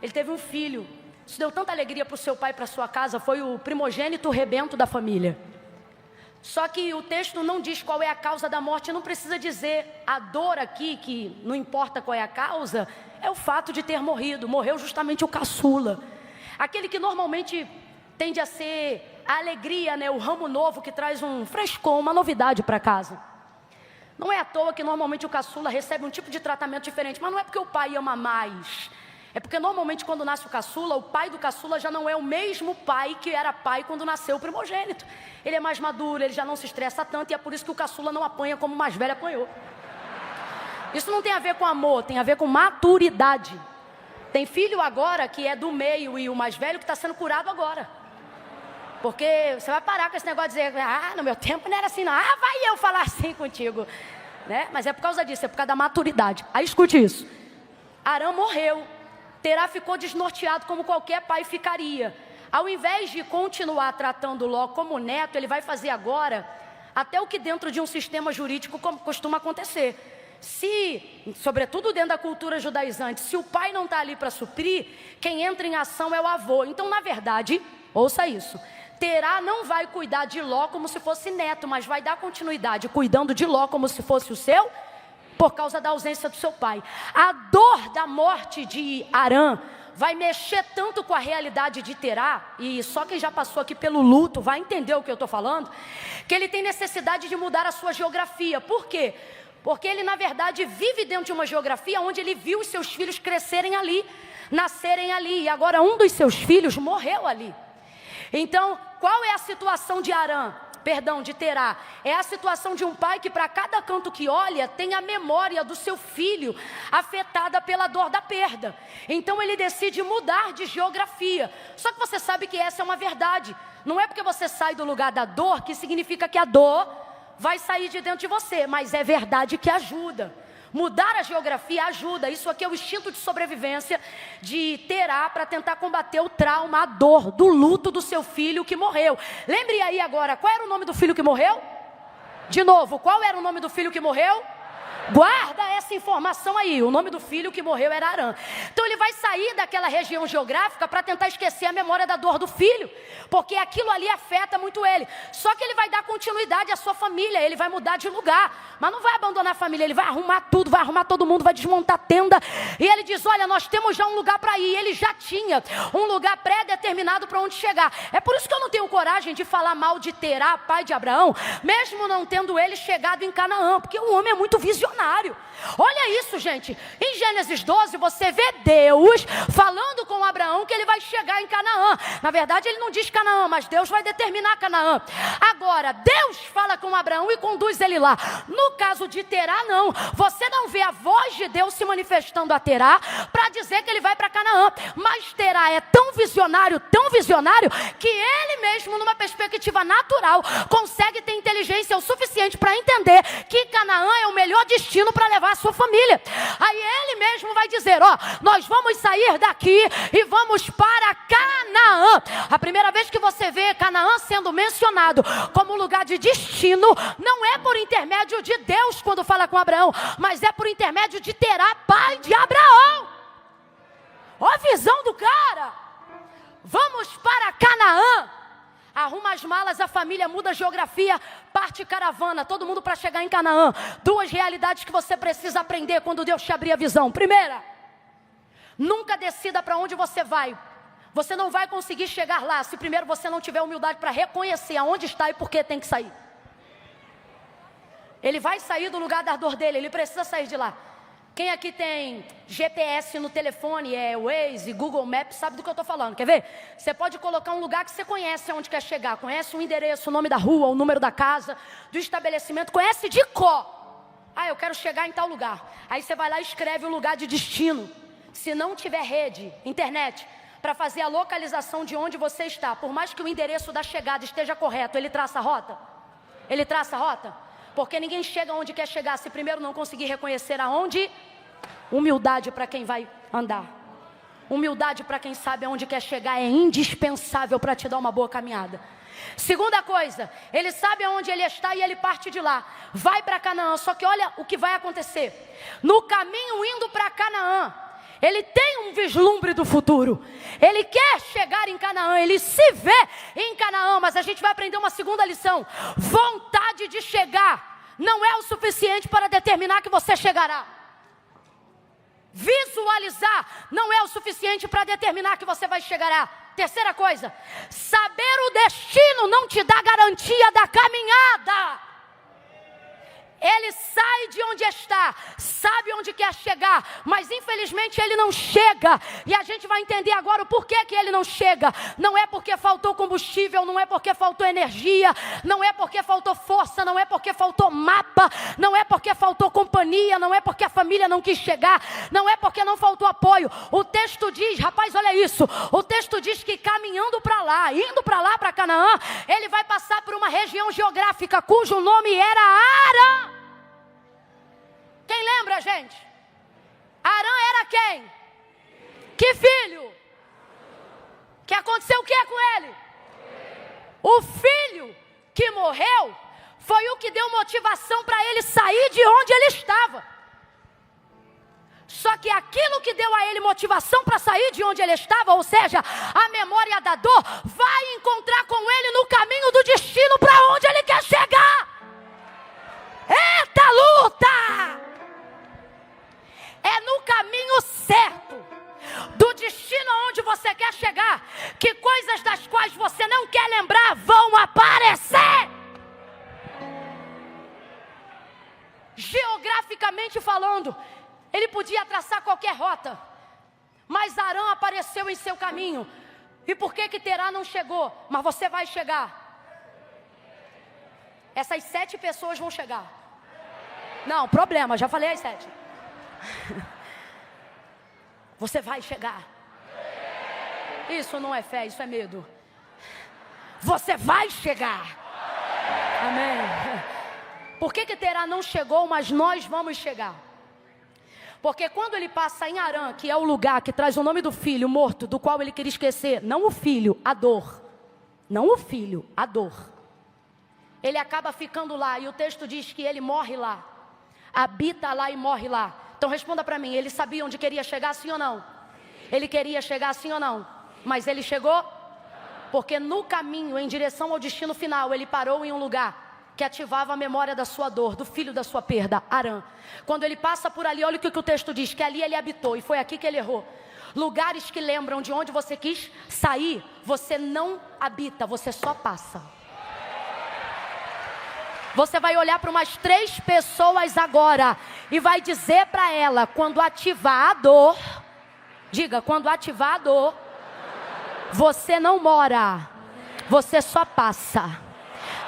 Ele teve um filho. Isso deu tanta alegria para o seu pai e para a sua casa. Foi o primogênito rebento da família. Só que o texto não diz qual é a causa da morte. Não precisa dizer. A dor aqui, que não importa qual é a causa, é o fato de ter morrido. Morreu justamente o caçula. Aquele que normalmente tende a ser a alegria, né? O ramo novo que traz um frescor, uma novidade para casa. Não é à toa que normalmente o caçula recebe um tipo de tratamento diferente. Mas não é porque o pai ama mais. É porque normalmente quando nasce o caçula, o pai do caçula já não é o mesmo pai que era pai quando nasceu o primogênito. Ele é mais maduro, ele já não se estressa tanto e é por isso que o caçula não apanha como o mais velho apanhou. Isso não tem a ver com amor, tem a ver com maturidade. Tem filho agora que é do meio e o mais velho que está sendo curado agora. Porque você vai parar com esse negócio de dizer, no meu tempo não era assim não, vai eu falar assim contigo. Né? Mas é por causa disso, é por causa da maturidade. Aí escute isso. Arã morreu. Terá ficou desnorteado como qualquer pai ficaria. Ao invés de continuar tratando Ló como neto, ele vai fazer agora até o que dentro de um sistema jurídico costuma acontecer. Se, sobretudo dentro da cultura judaizante, se o pai não está ali para suprir, quem entra em ação é o avô. Então, na verdade, ouça isso, Terá não vai cuidar de Ló como se fosse neto, mas vai dar continuidade cuidando de Ló como se fosse o seu, por causa da ausência do seu pai. A dor da morte de Arã vai mexer tanto com a realidade de Terá, e só quem já passou aqui pelo luto vai entender o que eu estou falando, que ele tem necessidade de mudar a sua geografia. Por quê? Porque ele, na verdade, vive dentro de uma geografia onde ele viu os seus filhos crescerem ali, nascerem ali, e agora um dos seus filhos morreu ali. Então, qual é a situação de de Terá? É a situação de um pai que para cada canto que olha, tem a memória do seu filho afetada pela dor da perda. Então ele decide mudar de geografia. Só que você sabe que essa é uma verdade. Não é porque você sai do lugar da dor que significa que a dor vai sair de dentro de você, mas é verdade que ajuda. Mudar a geografia ajuda. Isso aqui é o instinto de sobrevivência de Terá para tentar combater o trauma, a dor do luto do seu filho que morreu. Lembre aí agora, qual era o nome do filho que morreu? De novo, qual era o nome do filho que morreu? Guarda essa informação aí. O nome do filho que morreu era Arã. Então ele vai sair daquela região geográfica para tentar esquecer a memória da dor do filho, porque aquilo ali afeta muito ele. Só que ele vai dar continuidade à sua família, ele vai mudar de lugar, mas não vai abandonar a família, ele vai arrumar tudo, vai arrumar todo mundo, vai desmontar a tenda. E ele diz: olha, nós temos já um lugar para ir. Ele já tinha um lugar pré-determinado para onde chegar. É por isso que eu não tenho coragem de falar mal de Terá, pai de Abraão, mesmo não tendo ele chegado em Canaã, porque o homem é muito visionário. Olha isso, gente. Em Gênesis 12 você vê Deus falando com Abraão que ele vai chegar em Canaã. Na verdade ele não diz Canaã, mas Deus vai determinar Canaã. Agora Deus fala com Abraão e conduz ele lá. No caso de Terá, não. Você não vê a voz de Deus se manifestando a Terá para dizer que ele vai para Canaã. Mas Terá é tão visionário, que ele mesmo, numa perspectiva natural, consegue ter inteligência o suficiente para entender que Canaã é o melhor destino para levar a sua família. Aí ele mesmo vai dizer: ó, nós vamos sair daqui e vamos para Canaã. A primeira vez que você vê Canaã sendo mencionado como lugar de destino, não é por intermédio de Deus quando fala com Abraão, mas é por intermédio de Terá, pai de Abraão. Ó a visão do cara. Vamos para Canaã. Arruma as malas, a família muda a geografia, parte caravana, todo mundo para chegar em Canaã. Duas realidades que você precisa aprender quando Deus te abrir a visão. Primeira, nunca decida para onde você vai. Você não vai conseguir chegar lá se primeiro você não tiver humildade para reconhecer aonde está e por que tem que sair. Ele vai sair do lugar da dor dele, ele precisa sair de lá. Quem aqui tem GPS no telefone, Waze, Google Maps, sabe do que eu estou falando, quer ver? Você pode colocar um lugar que você conhece onde quer chegar, conhece o endereço, o nome da rua, o número da casa, do estabelecimento, conhece de cor. Ah, eu quero chegar em tal lugar. Aí você vai lá e escreve o lugar de destino. Se não tiver rede, internet, para fazer a localização de onde você está, por mais que o endereço da chegada esteja correto, ele traça a rota? Ele traça a rota? Porque ninguém chega onde quer chegar se primeiro não conseguir reconhecer aonde. Humildade para quem vai andar. Humildade para quem sabe aonde quer chegar é indispensável para te dar uma boa caminhada. Segunda coisa, ele sabe aonde ele está e ele parte de lá. Vai para Canaã, só que olha o que vai acontecer. No caminho indo para Canaã, ele tem um vislumbre do futuro. Ele quer chegar em Canaã, ele se vê em Canaã, mas a gente vai aprender uma segunda lição. Vontade de chegar não é o suficiente para determinar que você chegará. Visualizar não é o suficiente para determinar que você vai chegar. Terceira coisa, saber o destino não te dá garantia da caminhada. Ele sai de onde está, sabe onde quer chegar, mas infelizmente ele não chega. E a gente vai entender agora o porquê que ele não chega. Não é porque faltou combustível, não é porque faltou energia, não é porque faltou força, não é porque faltou mapa, não é porque faltou companhia, não é porque a família não quis chegar, não é porque não faltou apoio. O texto diz, rapaz, olha isso, o texto diz que caminhando para lá, indo para lá, para Canaã, ele vai passar por uma região geográfica cujo nome era Arã. Quem lembra, gente? Arã era quem? Que filho? Que aconteceu o que com ele? O filho que morreu foi o que deu motivação para ele sair de onde ele estava. Só que aquilo que deu a ele motivação para sair de onde ele estava, ou seja, a memória da dor, vai encontrar com ele no caminho do destino para onde ele quer chegar. Eita luta! É no caminho certo, do destino aonde você quer chegar, que coisas das quais você não quer lembrar vão aparecer. Geograficamente falando, ele podia traçar qualquer rota, mas Arã apareceu em seu caminho. E por que Terá não chegou? Mas você vai chegar. Essas 7 pessoas vão chegar. Não, problema, já falei as 7. Você vai chegar. Isso não é fé, isso é medo. Você vai chegar. Amém. Por que Terá não chegou, mas nós vamos chegar? Porque quando ele passa em Arã, que é o lugar que traz o nome do filho morto, do qual ele queria esquecer, não o filho, a dor. Não o filho, a dor. Ele acaba ficando lá, e o texto diz que ele morre lá. habita lá e morre lá. Então responda para mim, ele sabia onde queria chegar, sim ou não? Ele queria chegar, sim ou não? Mas ele chegou? Porque no caminho, em direção ao destino final, ele parou em um lugar que ativava a memória da sua dor, do filho da sua perda, Arã. Quando ele passa por ali, olha o que o texto diz, que ali ele habitou, e foi aqui que ele errou. Lugares que lembram de onde você quis sair, você não habita, você só passa. Você vai olhar para umas 3 pessoas agora e vai dizer para ela, quando ativar a dor, diga, quando ativar a dor, você não mora, você só passa.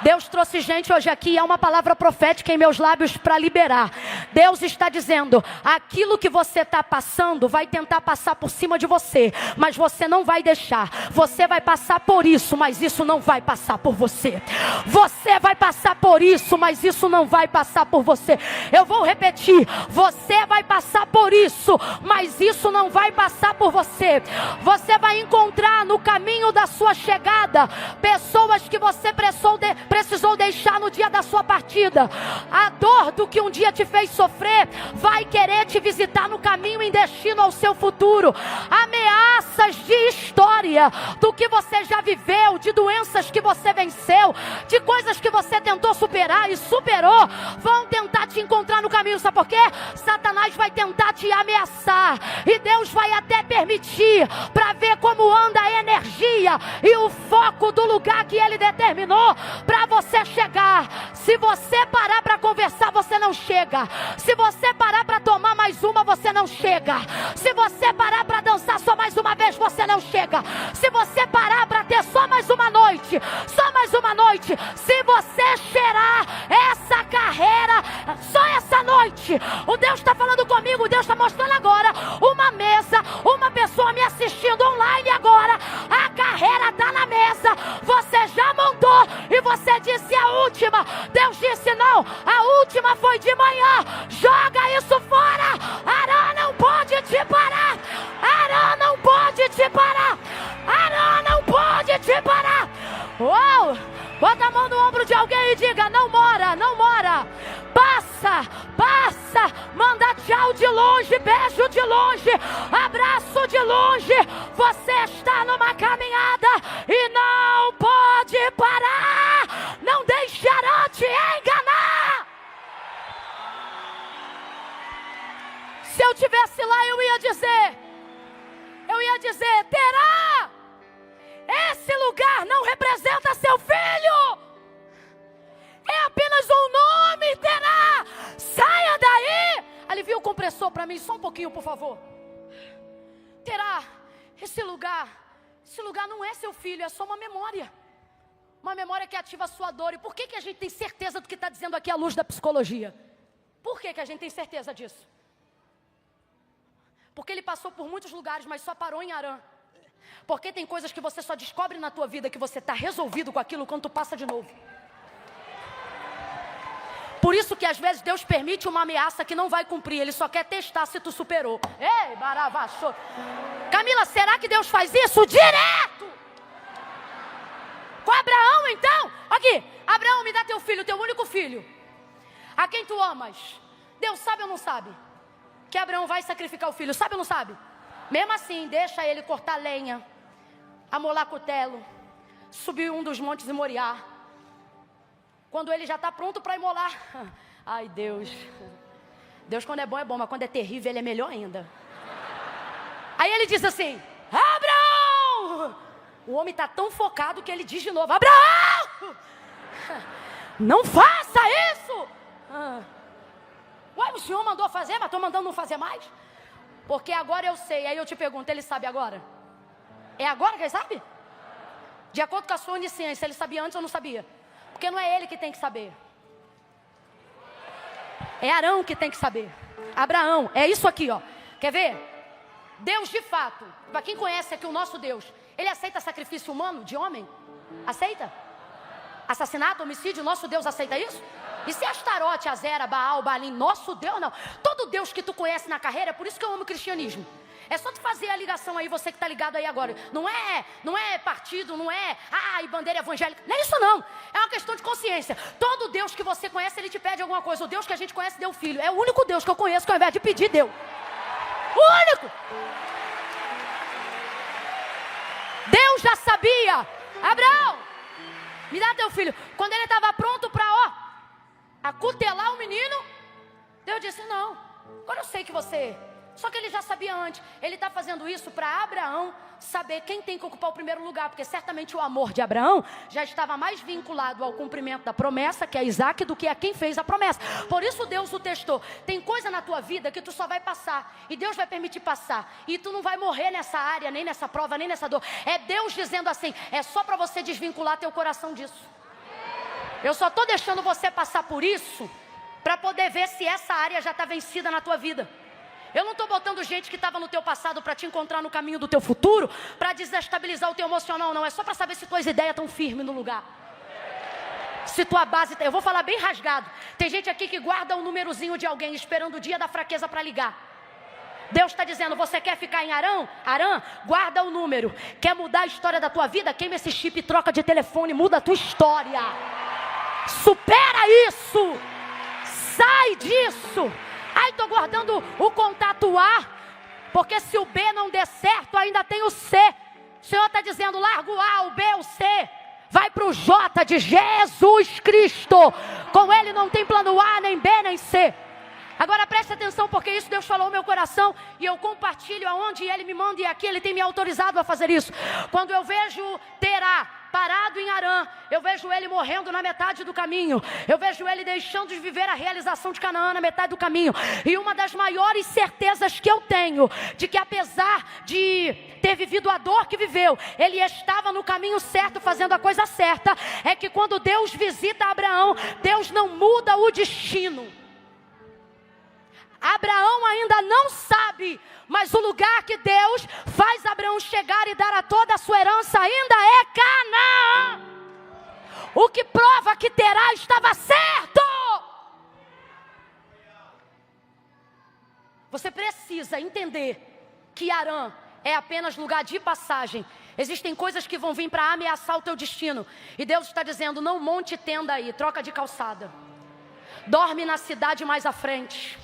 Deus trouxe gente hoje aqui, é uma palavra profética em meus lábios para liberar. Deus está dizendo, aquilo que você está passando vai tentar passar por cima de você, mas você não vai deixar. Você vai passar por isso, mas isso não vai passar por você. Você vai passar por isso, mas isso não vai passar por você. Eu vou repetir, você vai passar por isso, mas isso não vai passar por você. Você vai encontrar no caminho da sua chegada pessoas que você precisou deixar no dia da sua partida. A dor do que um dia te fez sofrer vai querer te visitar no caminho em destino ao seu futuro. Ameaças de história, do que você já viveu, de doenças que você venceu, de coisas que você tentou superar e superou, vão tentar te encontrar no caminho. Sabe por quê? Satanás vai tentar te ameaçar, e Deus vai até permitir, para ver como anda a energia e o foco do lugar que Ele determinou para você chegar. Se você parar para conversar, você não chega. Se você parar para tomar mais uma, você não chega. Se você parar para dançar só mais uma vez, você não chega. Se você parar para ter só mais uma noite, se você cheirar essa carreira, só essa noite, o Deus está falando comigo, Deus está mostrando agora uma mesa, uma pessoa me assistindo online agora, a carreira está na mesa, você já montou e você disse a última. Deus disse não, a última foi de manhã, joga isso fora. Arã não pode te parar, Arã não pode te parar, Arã não pode te parar. Uou! Bota a mão no ombro de alguém e diga, não mora, não mora. Passa, passa, manda tchau de longe, beijo de longe, abraço de longe. Você está numa caminhada e não pode parar. Não deixará te enganar. Se eu tivesse lá, eu ia dizer, terá. Esse lugar não representa seu filho. É apenas um nome, terá. Saia daí. Alivia o compressor para mim, só um pouquinho, por favor. Terá. Esse lugar não é seu filho, é só uma memória. Uma memória que ativa a sua dor. E por que a gente tem certeza do que está dizendo aqui à luz da psicologia? Por que a gente tem certeza disso? Porque ele passou por muitos lugares, mas só parou em Arã. Porque tem coisas que você só descobre na tua vida que você está resolvido com aquilo quando tu passa de novo. Por isso que às vezes Deus permite uma ameaça que não vai cumprir. Ele só quer testar se tu superou. Ei, baravacho. Camila, será que Deus faz isso? Direto! Com Abraão então? Aqui, Abraão, me dá teu filho, teu único filho. A quem tu amas. Deus sabe ou não sabe? Que Abraão vai sacrificar o filho, sabe ou não sabe? Mesmo assim, deixa ele cortar lenha, amolar cutelo, subir um dos montes e Moriá. Quando ele já está pronto para imolar. Ai, Deus. Deus quando é bom, mas quando é terrível, Ele é melhor ainda. Aí ele diz assim, Abraão! O homem está tão focado que ele diz de novo, Abraão! Não faça isso! Ué, o Senhor mandou fazer, mas estou mandando não fazer mais? Porque agora eu sei. Aí eu te pergunto, ele sabe agora? É agora que ele sabe? De acordo com a sua onisciência, ele sabia antes ou não sabia? Porque não é ele que tem que saber. É Arão que tem que saber. Abraão, é isso aqui, ó. Quer ver? Deus de fato, para quem conhece aqui o nosso Deus, Ele aceita sacrifício humano de homem? Aceita? Assassinato, homicídio, nosso Deus aceita isso? E se Astarote, Azera, Baal, Baalim, nosso Deus não. Todo Deus que tu conhece na carreira, é por isso que eu amo o cristianismo. É só tu fazer a ligação aí, você que está ligado aí agora. Não é partido, não é e bandeira evangélica. Não é isso não. É uma questão de consciência. Todo Deus que você conhece, ele te pede alguma coisa. O Deus que a gente conhece deu filho. É o único Deus que eu conheço que ao invés de pedir, deu. O único. Deus já sabia. Abraão, me dá teu filho. Quando ele estava pronto para acutelar o menino, Deus disse, não, agora eu sei que você... Só que ele já sabia antes. Ele está fazendo isso para Abraão saber quem tem que ocupar o primeiro lugar. Porque certamente o amor de Abraão já estava mais vinculado ao cumprimento da promessa, que é Isaac, do que a quem fez a promessa. Por isso Deus o testou. Tem coisa na tua vida que tu só vai passar. E Deus vai permitir passar. E tu não vai morrer nessa área, nem nessa prova, nem nessa dor. É Deus dizendo assim, é só para você desvincular teu coração disso. Eu só estou deixando você passar por isso para poder ver se essa área já está vencida na tua vida. Eu não estou botando gente que estava no teu passado para te encontrar no caminho do teu futuro, para desestabilizar o teu emocional, não. É só para saber se tuas ideias estão firmes no lugar. Se tua base... Eu vou falar bem rasgado. Tem gente aqui que guarda um númerozinho de alguém, esperando o dia da fraqueza para ligar. Deus está dizendo, você quer ficar em Arã? Guarda o número. Quer mudar a história da tua vida? Queima esse chip e troca de telefone, muda a tua história. Supera isso. Sai disso. Estou guardando o contato A, porque se o B não der certo, ainda tem o C. O Senhor está dizendo, larga o A, o B, o C. Vai para o J de Jesus Cristo. Com Ele não tem plano A, nem B, nem C. Agora preste atenção, porque isso Deus falou no meu coração. E eu compartilho aonde Ele me manda. E aqui Ele tem me autorizado a fazer isso. Quando eu vejo Terá parado em Arã, eu vejo ele morrendo na metade do caminho. Eu vejo ele deixando de viver a realização de Canaã na metade do caminho. E uma das maiores certezas que eu tenho, de que apesar de ter vivido a dor que viveu, ele estava no caminho certo, fazendo a coisa certa, é que quando Deus visita Abraão, Deus não muda o destino. Abraão ainda não sabe, mas o lugar que Deus faz Abraão chegar e dar a toda a sua herança ainda é Canaã. O que prova que Terá estava certo. Você precisa entender que Arã é apenas lugar de passagem. Existem coisas que vão vir para ameaçar o teu destino. E Deus está dizendo, não monte tenda aí, troca de calçada. Dorme na cidade mais à frente.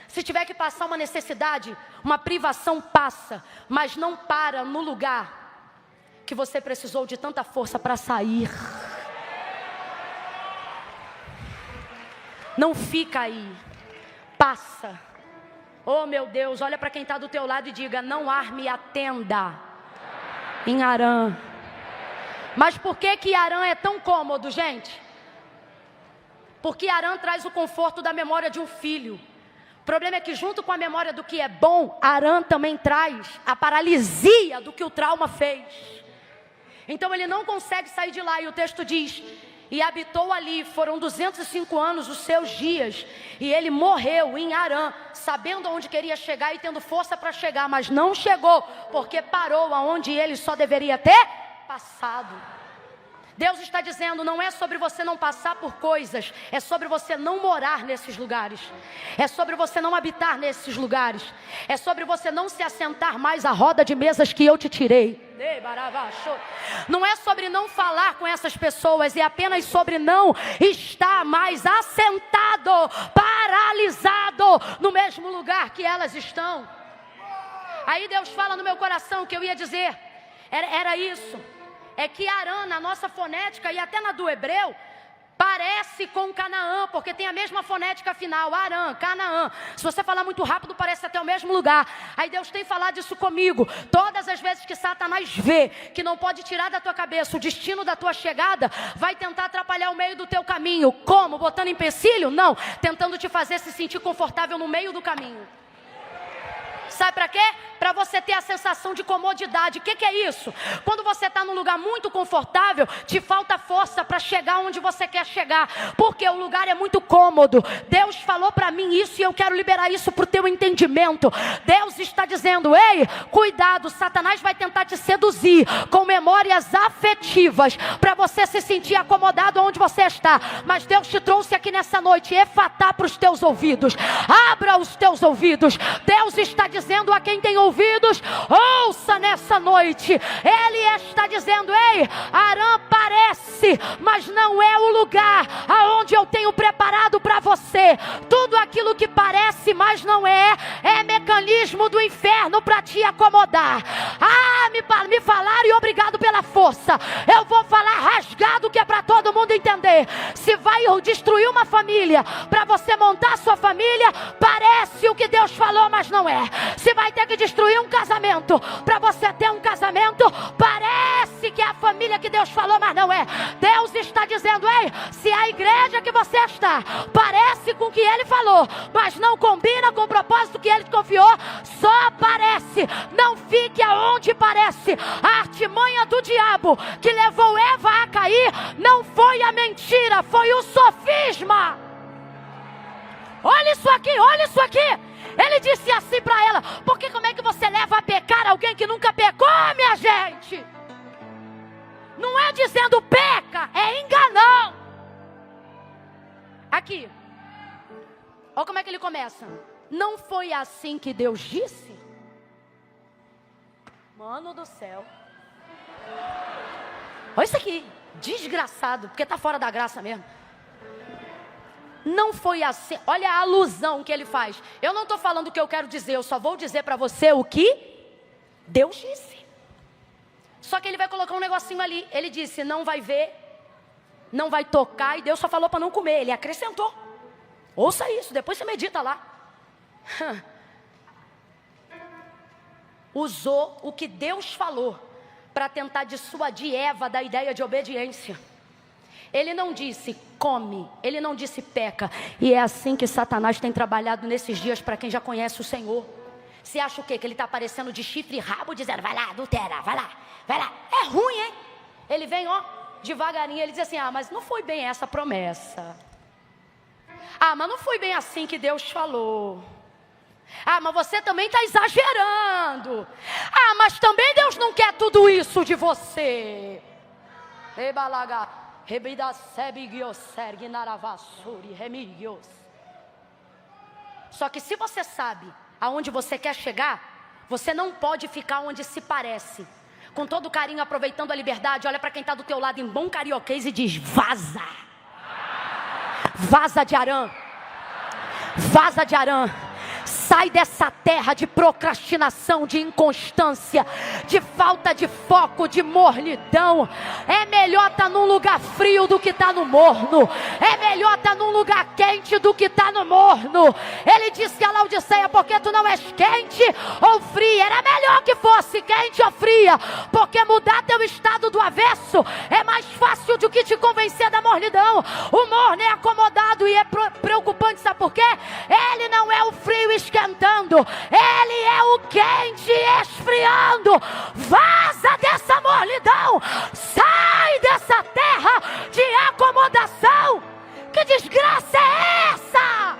Se tiver que passar uma necessidade, uma privação, passa. Mas não para no lugar que você precisou de tanta força para sair. Não fica aí. Passa. Oh meu Deus, olha para quem está do teu lado e diga, não arme a tenda em Arã. Mas por que Arã é tão cômodo, gente? Porque Arã traz o conforto da memória de um filho. O problema é que junto com a memória do que é bom, Arã também traz a paralisia do que o trauma fez. Então ele não consegue sair de lá, e o texto diz, e habitou ali, foram 205 anos os seus dias, e ele morreu em Arã, sabendo aonde queria chegar e tendo força para chegar, mas não chegou, porque parou aonde ele só deveria ter passado. Deus está dizendo, não é sobre você não passar por coisas, é sobre você não morar nesses lugares, é sobre você não habitar nesses lugares, é sobre você não se assentar mais à roda de mesas que eu te tirei. Não é sobre não falar com essas pessoas, é apenas sobre não estar mais assentado, paralisado no mesmo lugar que elas estão. Aí Deus fala no meu coração que eu ia dizer, era isso. É que Arã, na nossa fonética e até na do hebreu, parece com Canaã, porque tem a mesma fonética final, Arã, Canaã. Se você falar muito rápido, parece até o mesmo lugar. Aí Deus tem falado isso comigo. Todas as vezes que Satanás vê que não pode tirar da tua cabeça o destino da tua chegada, vai tentar atrapalhar o meio do teu caminho. Como? Botando empecilho? Não. Tentando te fazer se sentir confortável no meio do caminho. Sabe para quê? Para você ter a sensação de comodidade. O que é isso? Quando você está num lugar muito confortável, te falta força para chegar onde você quer chegar, porque o lugar é muito cômodo. Deus falou para mim isso e eu quero liberar isso para o teu entendimento. Deus está dizendo, ei, cuidado, Satanás vai tentar te seduzir com memórias afetivas, para você se sentir acomodado onde você está. Mas Deus te trouxe aqui nessa noite, efatá para os teus ouvidos. Abra os teus ouvidos. Deus está dizendo dizendo a quem tem ouvidos, ouça nessa noite. Ele está dizendo: ei, Harã parece, mas não é o lugar aonde eu tenho preparado para você. Tudo aquilo que parece, mas não é mecanismo do inferno para te acomodar. Me falaram e obrigado pela força. Eu vou falar rasgado, que é para todo mundo entender. Se vai destruir uma família para você montar sua família, parece o que Deus falou, mas não é. Se vai ter que destruir um casamento para você ter um casamento, parece que é a família que Deus falou, mas não é. Deus está dizendo: ei, se a igreja que você está parece com o que Ele falou, mas não combina com o propósito que Ele te confiou, só parece. Não fique aonde parece. A artimanha do diabo que levou Eva a cair não foi a mentira, foi o sofisma. Olha isso aqui, olha isso aqui. Ele disse assim para ela: porque como é que você leva a pecar alguém que nunca pecou, minha gente? Não é dizendo peca, é enganão. Aqui, olha como é que ele começa. Não foi assim que Deus disse? Mano do céu. Olha isso aqui, desgraçado, porque está fora da graça mesmo. Não foi assim. Olha a alusão que ele faz. Eu não estou falando o que eu quero dizer, eu só vou dizer para você o que Deus disse. Só que ele vai colocar um negocinho ali. Ele disse: não vai ver, não vai tocar, e Deus só falou para não comer. Ele acrescentou. Ouça isso, depois você medita lá. Usou o que Deus falou para tentar dissuadir Eva da ideia de obediência. Ele não disse come, ele não disse peca. E é assim que Satanás tem trabalhado nesses dias para quem já conhece o Senhor. Você acha o quê? Que ele está aparecendo de chifre e rabo dizendo: vai lá, adultera, vai lá, vai lá. É ruim, hein? Ele vem, ó, devagarinho, ele diz assim: mas não foi bem essa promessa. Mas não foi bem assim que Deus falou. Mas você também está exagerando. Mas também Deus não quer tudo isso de você. Só que se você sabe aonde você quer chegar, você não pode ficar onde se parece. Com todo carinho, aproveitando a liberdade, olha para quem está do teu lado em bom carioquês e diz: vaza. Vaza de Harã. Vaza de Harã. Sai dessa terra de procrastinação, de inconstância, de falta de foco, de mornidão. É melhor estar num lugar frio do que estar no morno. É melhor estar num lugar quente do que estar no morno. Ele disse a Laodiceia: porque tu não és quente ou fria. Era melhor que fosse quente ou fria, porque mudar teu estado do avesso é mais fácil do que te convencer da mornidão. O morno é acomodado e é preocupante, sabe por quê? Ele não é o frio esquentando, ele é o quente esfriando. Vaza dessa mornidão, sai dessa terra de acomodação. Que desgraça é essa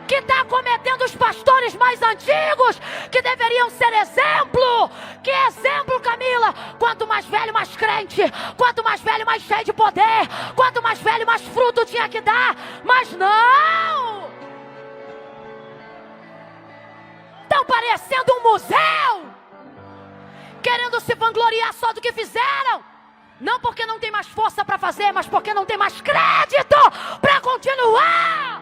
que está cometendo os pastores mais antigos, que deveriam ser exemplo? Que exemplo, Camila? Quanto mais velho, mais crente. Quanto mais velho, mais cheio de poder. Quanto mais velho, mais fruto tinha que dar. Mas não! Estão parecendo um museu, querendo se vangloriar só do que fizeram. Não porque não tem mais força para fazer, mas porque não tem mais crédito para continuar.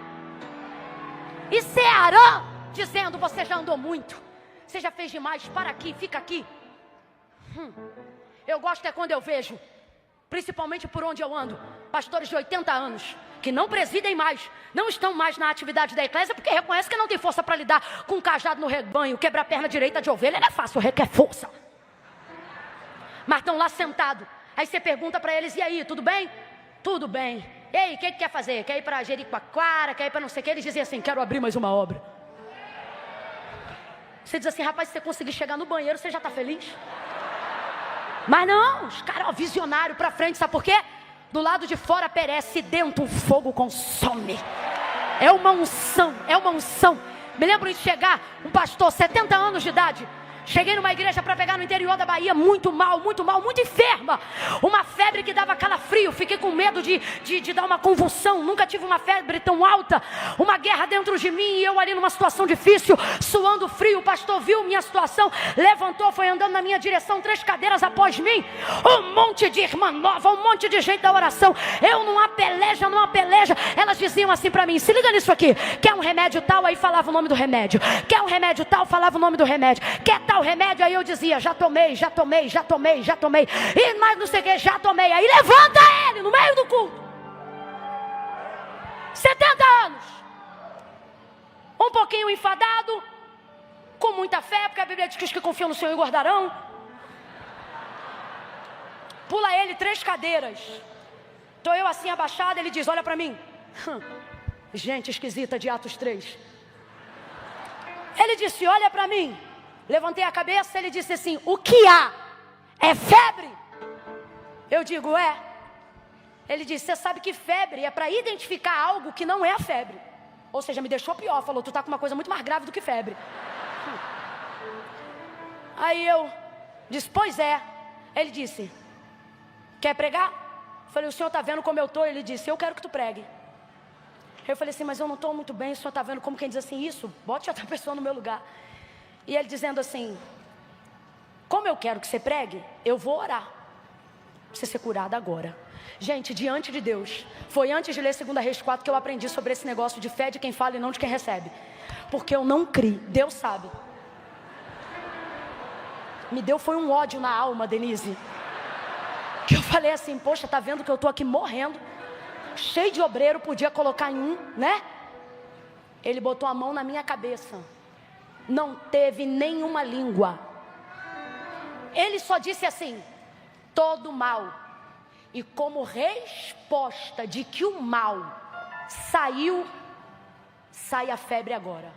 E se é Harã dizendo: você já andou muito, você já fez demais, para aqui, fica aqui. Eu gosto é quando eu vejo, principalmente por onde eu ando, pastores de 80 anos, que não presidem mais, não estão mais na atividade da eclésia, porque reconhecem que não tem força para lidar com um cajado no rebanho. Quebrar a perna direita de ovelha não é fácil, requer força. Mas estão lá sentados. Aí você pergunta para eles: e aí, tudo bem? Tudo bem. E aí, o que quer fazer? Quer ir para Jericoacoara? Quer ir para não sei o que? Eles dizem assim: quero abrir mais uma obra. Você diz assim: rapaz, se você conseguir chegar no banheiro, você já está feliz? Mas não, os caras, visionário para frente, sabe por quê? Do lado de fora perece, dentro o fogo consome. É uma unção, é uma unção. Me lembro de chegar um pastor, 70 anos de idade, Cheguei numa igreja para pegar no interior da Bahia, muito mal, muito enferma. Uma febre que dava calafrio. Fiquei com medo de dar uma convulsão. Nunca tive uma febre tão alta. Uma guerra dentro de mim e eu ali numa situação difícil, suando frio. O pastor viu minha situação, levantou, foi andando na minha direção, 3 cadeiras após mim. Um monte de irmã nova, um monte de gente da oração. Eu numa peleja. Elas diziam assim para mim: se liga nisso aqui. Quer um remédio tal? Aí falava o nome do remédio. Quer um remédio tal? Falava o nome do remédio. Quer tal remédio? Aí eu dizia: já tomei. E mais não sei o que, já tomei. Aí levanta ele no meio do culto. 70 anos. Um pouquinho enfadado, com muita fé, porque a Bíblia diz que os que confiam no Senhor engordarão. Pula ele 3 cadeiras. Estou eu assim abaixada, ele diz: olha para mim. Gente esquisita de Atos 3. Ele disse: olha para mim. Levantei a cabeça, ele disse assim: o que há? É febre? Eu digo: é. Ele disse: você sabe que febre é para identificar algo que não é a febre. Ou seja, me deixou pior, falou: tu tá com uma coisa muito mais grave do que febre. Aí eu disse: pois é. Ele disse: quer pregar? Eu falei: o senhor está vendo como eu estou? Ele disse: eu quero que tu pregue. Eu falei assim: mas eu não estou muito bem, o senhor está vendo como quem diz assim, isso? Bote outra pessoa no meu lugar. E ele dizendo assim: como eu quero que você pregue, eu vou orar pra você ser curada agora. Gente, diante de Deus, foi antes de ler 2 Reis 4 que eu aprendi sobre esse negócio de fé de quem fala e não de quem recebe. Porque eu não criei, Deus sabe. Me deu foi um ódio na alma, Denise. Que eu falei assim: poxa, tá vendo que eu tô aqui morrendo, cheio de obreiro, podia colocar em um, né? Ele botou a mão na minha cabeça. Não teve nenhuma língua. Ele só disse assim: todo mal. E como resposta de que o mal saiu, sai a febre agora.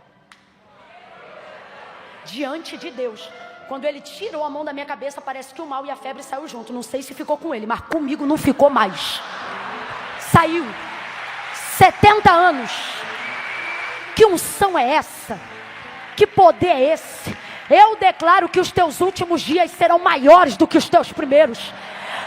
Diante de Deus. Quando ele tirou a mão da minha cabeça, parece que o mal e a febre saiu junto. Não sei se ficou com ele, mas comigo não ficou mais. Saiu. 70 anos. Que unção é essa? Que poder é esse? Eu declaro que os teus últimos dias serão maiores do que os teus primeiros.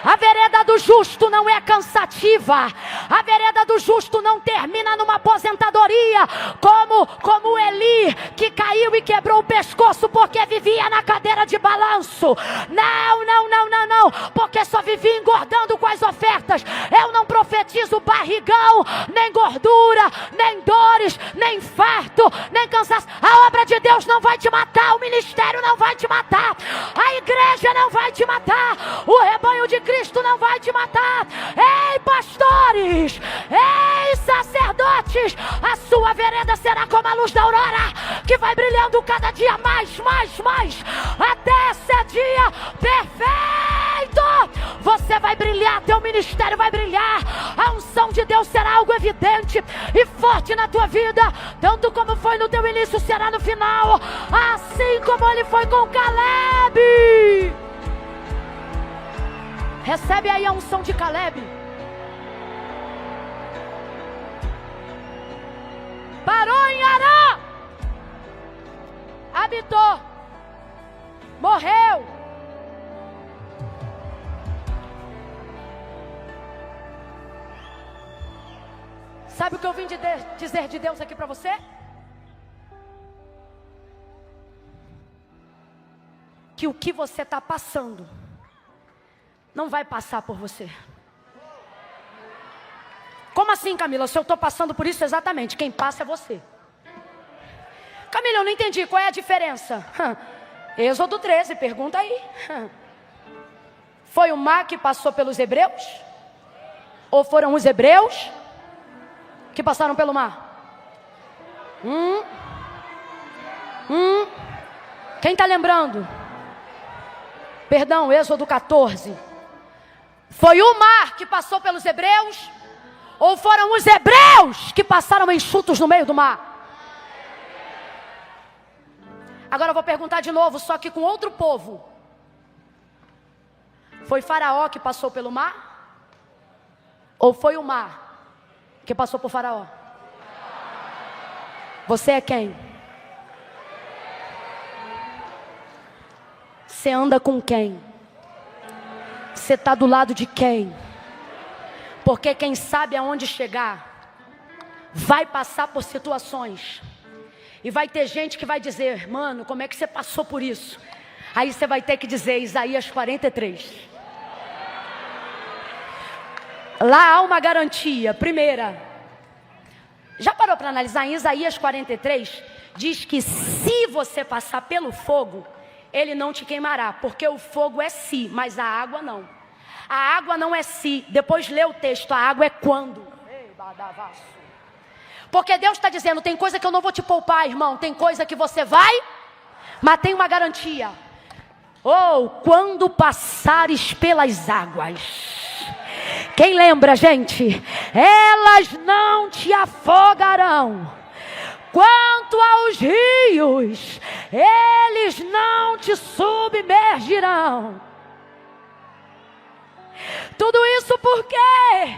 A vereda do justo não é cansativa. A vereda do justo não termina numa aposentadoria como Eli, que caiu e quebrou o pescoço porque vivia na cadeira de balanço. Não, porque só vivia engordando com as ofertas. Eu não profetizo barrigão, nem gordura, nem dores, nem infarto, nem cansaço. A obra de Deus não vai te matar, o ministério não vai te matar, a igreja não vai te matar, o rebanho de Cristo não vai te matar. Ei, pastores, ei, sacerdotes, a sua vereda será como a luz da aurora, que vai brilhando cada dia mais, até ser dia perfeito. Você vai brilhar, teu ministério vai brilhar, a unção de Deus será algo evidente e forte na tua vida, tanto como foi no teu início, será no final, assim como ele foi com Caleb. Recebe aí a unção de Caleb. Parou em Arã, habitou, morreu. Sabe o que eu vim dizer de Deus aqui para você? Que o que você está passando não vai passar por você. Como assim, Camila? Se eu estou passando por isso, exatamente, quem passa é você. Camila, eu não entendi, qual é a diferença? Êxodo 13, pergunta aí. Foi o mar que passou pelos hebreus? Ou foram os hebreus que passaram pelo mar? Quem está lembrando? Perdão, Êxodo 14. Foi o mar que passou pelos hebreus? Ou foram os hebreus que passaram enxutos no meio do mar? Agora eu vou perguntar de novo, só que com outro povo. Foi Faraó que passou pelo mar? Ou foi o mar que passou por Faraó? Você é quem? Você anda com quem? Você está do lado de quem? Porque quem sabe aonde chegar, vai passar por situações. E vai ter gente que vai dizer, mano, como é que você passou por isso? Aí você vai ter que dizer, Isaías 43. Lá há uma garantia. Primeira, já parou para analisar? Em Isaías 43, diz que se você passar pelo fogo, ele não te queimará. Porque o fogo é si, mas a água não. A água não é si. Depois lê o texto, a água é quando. Porque Deus está dizendo, tem coisa que eu não vou te poupar, irmão. Tem coisa que você vai, mas tem uma garantia. Quando passares pelas águas. Quem lembra, gente? Elas não te afogarão. Quanto aos rios, eles não te submergirão. Tudo isso por quê?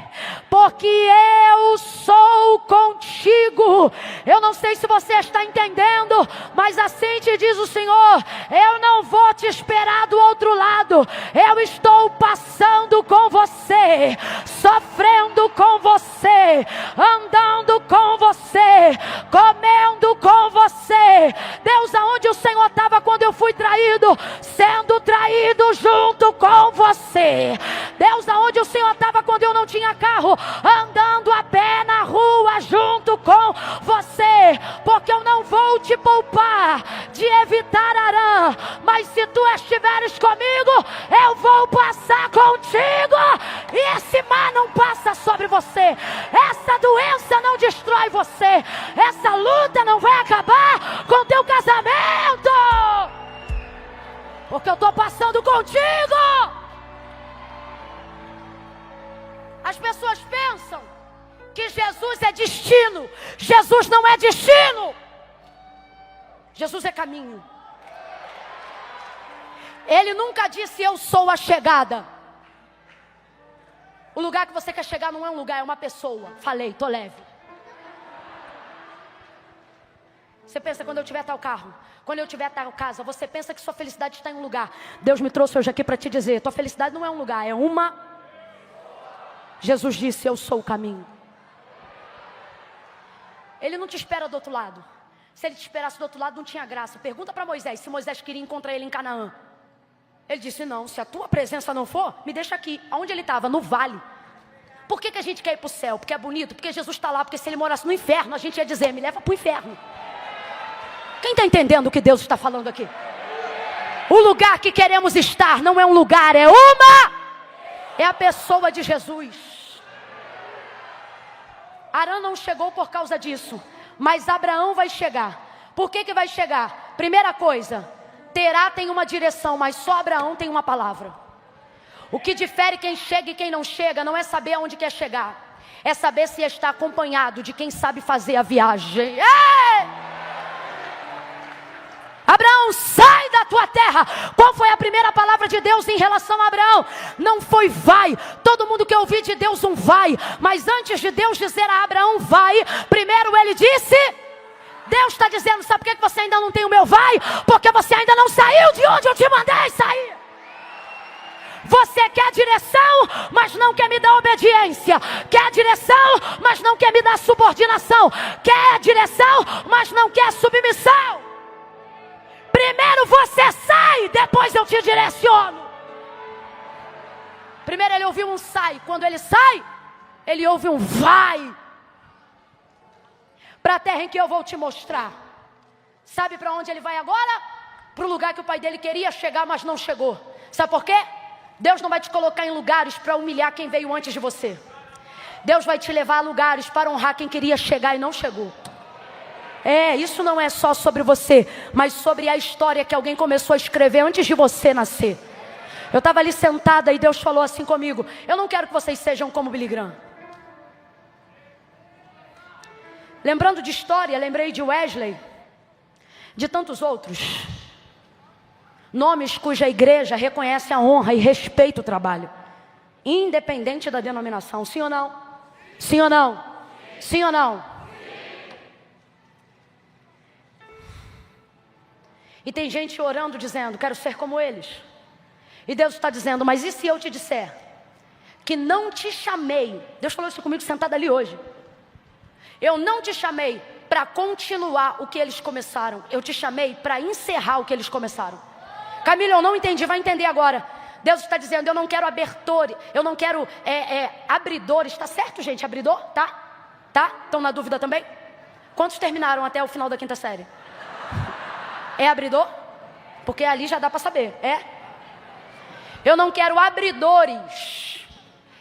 Porque eu sou contigo. Eu não sei se você está entendendo, mas assim te diz o Senhor, eu não vou te esperar do outro lado. Eu estou passando com você, sofrendo com você, andando com você, comendo com você. Deus, aonde o Senhor estava quando eu fui traído? Sendo traído junto com você. Deus, aonde o Senhor estava quando eu não tinha carro? Andando a pé na rua junto com você. Porque eu não vou te poupar de evitar Arã, mas se tu estiveres comigo, eu vou passar contigo. E esse mar não passa sobre você. Essa doença não destrói você. Essa luta não vai acabar com teu casamento. Porque eu estou passando contigo. As pessoas pensam que Jesus é destino. Jesus não é destino. Jesus é caminho. Ele nunca disse eu sou a chegada. O lugar que você quer chegar não é um lugar, é uma pessoa. Falei, tô leve. Você pensa quando eu tiver tal carro, quando eu tiver tal casa, você pensa que sua felicidade está em um lugar. Deus me trouxe hoje aqui para te dizer, tua felicidade não é um lugar, é uma... Jesus disse, eu sou o caminho. Ele não te espera do outro lado. Se ele te esperasse do outro lado, não tinha graça. Pergunta para Moisés, se Moisés queria encontrar ele em Canaã. Ele disse, não, se a tua presença não for, me deixa aqui. Aonde ele estava? No vale. Por que a gente quer ir para o céu? Porque é bonito? Porque Jesus está lá. Porque se ele morasse no inferno, a gente ia dizer, me leva para o inferno. Quem está entendendo o que Deus está falando aqui? O lugar que queremos estar não é um lugar, é a pessoa de Jesus. Arã não chegou por causa disso, mas Abraão vai chegar. Por que vai chegar? Primeira coisa, Terá tem uma direção, mas só Abraão tem uma palavra. O que difere quem chega e quem não chega não é saber aonde quer chegar, é saber se está acompanhado de quem sabe fazer a viagem. Abraão, sai da tua terra. Qual foi a primeira palavra de Deus em relação a Abraão? Não foi vai. Todo mundo que ouvir de Deus um vai. Mas antes de Deus dizer a Abraão vai, primeiro ele disse... Deus está dizendo, sabe por que você ainda não tem o meu vai? Porque você ainda não saiu de onde eu te mandei sair. Você quer direção, mas não quer me dar obediência. Quer direção, mas não quer me dar subordinação. Quer direção, mas não quer submissão. Primeiro você sai, depois eu te direciono. Primeiro ele ouviu um sai. Quando ele sai, ele ouve um vai. Para a terra em que eu vou te mostrar. Sabe para onde ele vai agora? Para o lugar que o pai dele queria chegar, mas não chegou. Sabe por quê? Deus não vai te colocar em lugares para humilhar quem veio antes de você. Deus vai te levar a lugares para honrar quem queria chegar e não chegou. Isso não é só sobre você, mas sobre a história que alguém começou a escrever antes de você nascer. Eu estava ali sentada e Deus falou assim comigo: eu não quero que vocês sejam como Billy Graham. Lembrando de história, lembrei de Wesley, de tantos outros. Nomes cuja igreja reconhece a honra e respeita o trabalho, independente da denominação. Sim ou não? Sim ou não? Sim ou não? E tem gente orando dizendo, quero ser como eles. E Deus está dizendo, mas e se eu te disser que não te chamei? Deus falou isso comigo sentado ali hoje. Eu não te chamei para continuar o que eles começaram. Eu te chamei para encerrar o que eles começaram. Camila, eu não entendi, vai entender agora. Deus está dizendo, eu não quero abertores, eu não quero abridores. Tá certo, gente? Abridor? Tá? Tá? Estão na dúvida também? Quantos terminaram até o final da 5ª série? É abridor? Porque ali já dá para saber. Eu não quero abridores.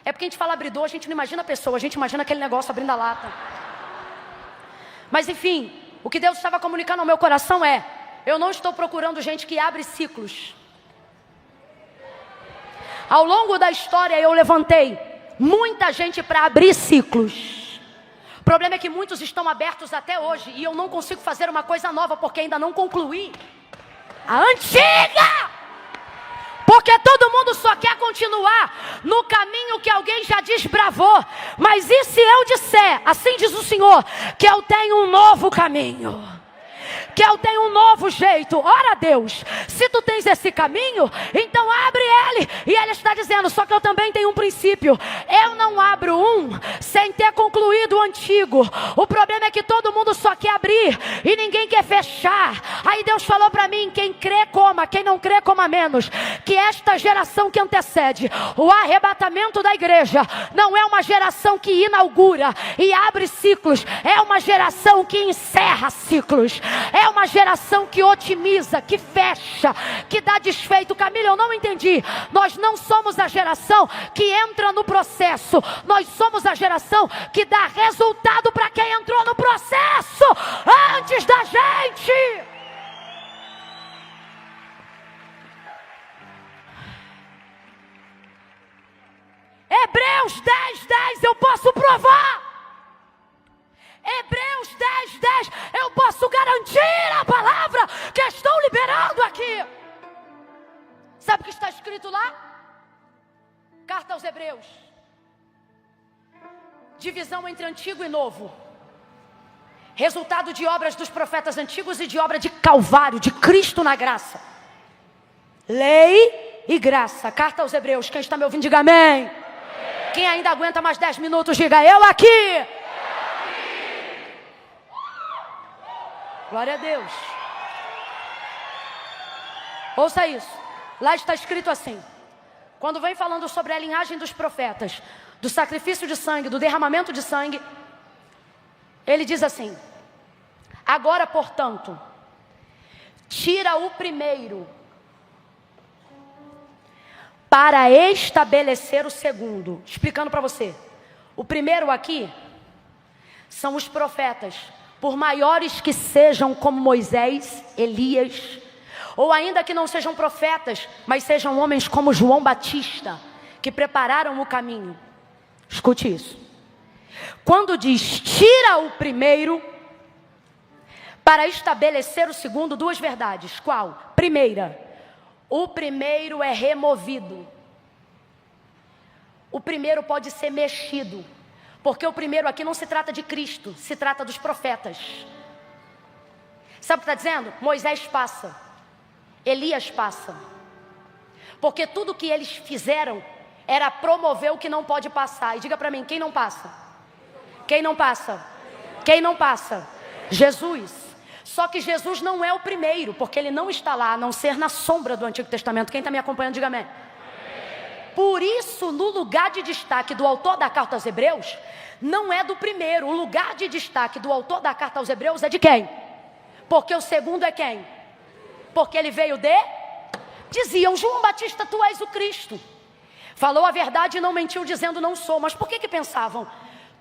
É porque a gente fala abridor, a gente não imagina a pessoa, a gente imagina aquele negócio abrindo a lata. Mas enfim, o que Deus estava comunicando ao meu coração eu não estou procurando gente que abre ciclos. Ao longo da história eu levantei muita gente para abrir ciclos. O problema é que muitos estão abertos até hoje e eu não consigo fazer uma coisa nova porque ainda não concluí a antiga. Porque todo mundo só quer continuar no caminho que alguém já desbravou. Mas e se eu disser, assim diz o Senhor, que eu tenho um novo caminho? Que eu tenho um novo jeito. Ora Deus, se tu tens esse caminho, então abre ele. E ele está dizendo, só que eu também tenho um princípio. Eu não abro sem ter concluído o antigo. O problema é que todo mundo só quer abrir e ninguém quer fechar. Aí Deus falou para mim, quem crê coma, quem não crê coma menos. Que esta geração que antecede o arrebatamento da igreja não é uma geração que inaugura e abre ciclos. É uma geração que encerra ciclos. É uma geração que otimiza, que fecha, que dá desfeito. Camila, eu não entendi. Nós não somos a geração que entra no processo. Nós somos a geração que dá resultado para quem entrou no processo antes da gente. Hebreus 10:10 eu posso provar. Hebreus 10:10, eu posso garantir a palavra que estou liberando aqui. Sabe o que está escrito lá? Carta aos Hebreus. Divisão entre antigo e novo. Resultado de obras dos profetas antigos e de obra de Calvário, de Cristo na graça. Lei e graça. Carta aos Hebreus. Quem está me ouvindo, diga amém. Quem ainda aguenta mais 10 minutos, diga eu aqui. Glória a Deus. Ouça isso. Lá está escrito assim. Quando vem falando sobre a linhagem dos profetas, do sacrifício de sangue, do derramamento de sangue, ele diz assim: agora, portanto, tira o primeiro para estabelecer o segundo. Explicando para você. O primeiro aqui são os profetas. Por maiores que sejam como Moisés, Elias, ou ainda que não sejam profetas, mas sejam homens como João Batista, que prepararam o caminho. Escute isso. Quando diz tira o primeiro para estabelecer o segundo, duas verdades. Qual? Primeira, o primeiro é removido. O primeiro pode ser mexido. Porque o primeiro aqui não se trata de Cristo, se trata dos profetas. Sabe o que está dizendo? Moisés passa, Elias passa. Porque tudo que eles fizeram era promover o que não pode passar. E diga para mim, quem não passa? Quem não passa? Quem não passa? Jesus. Só que Jesus não é o primeiro, porque ele não está lá, a não ser na sombra do Antigo Testamento. Quem está me acompanhando, diga amém. Por isso, no lugar de destaque do autor da carta aos Hebreus, não é do primeiro. O lugar de destaque do autor da carta aos Hebreus é de quem? Porque o segundo é quem? Porque ele veio de... Diziam, João Batista, tu és o Cristo. Falou a verdade e não mentiu dizendo não sou. Mas por que pensavam?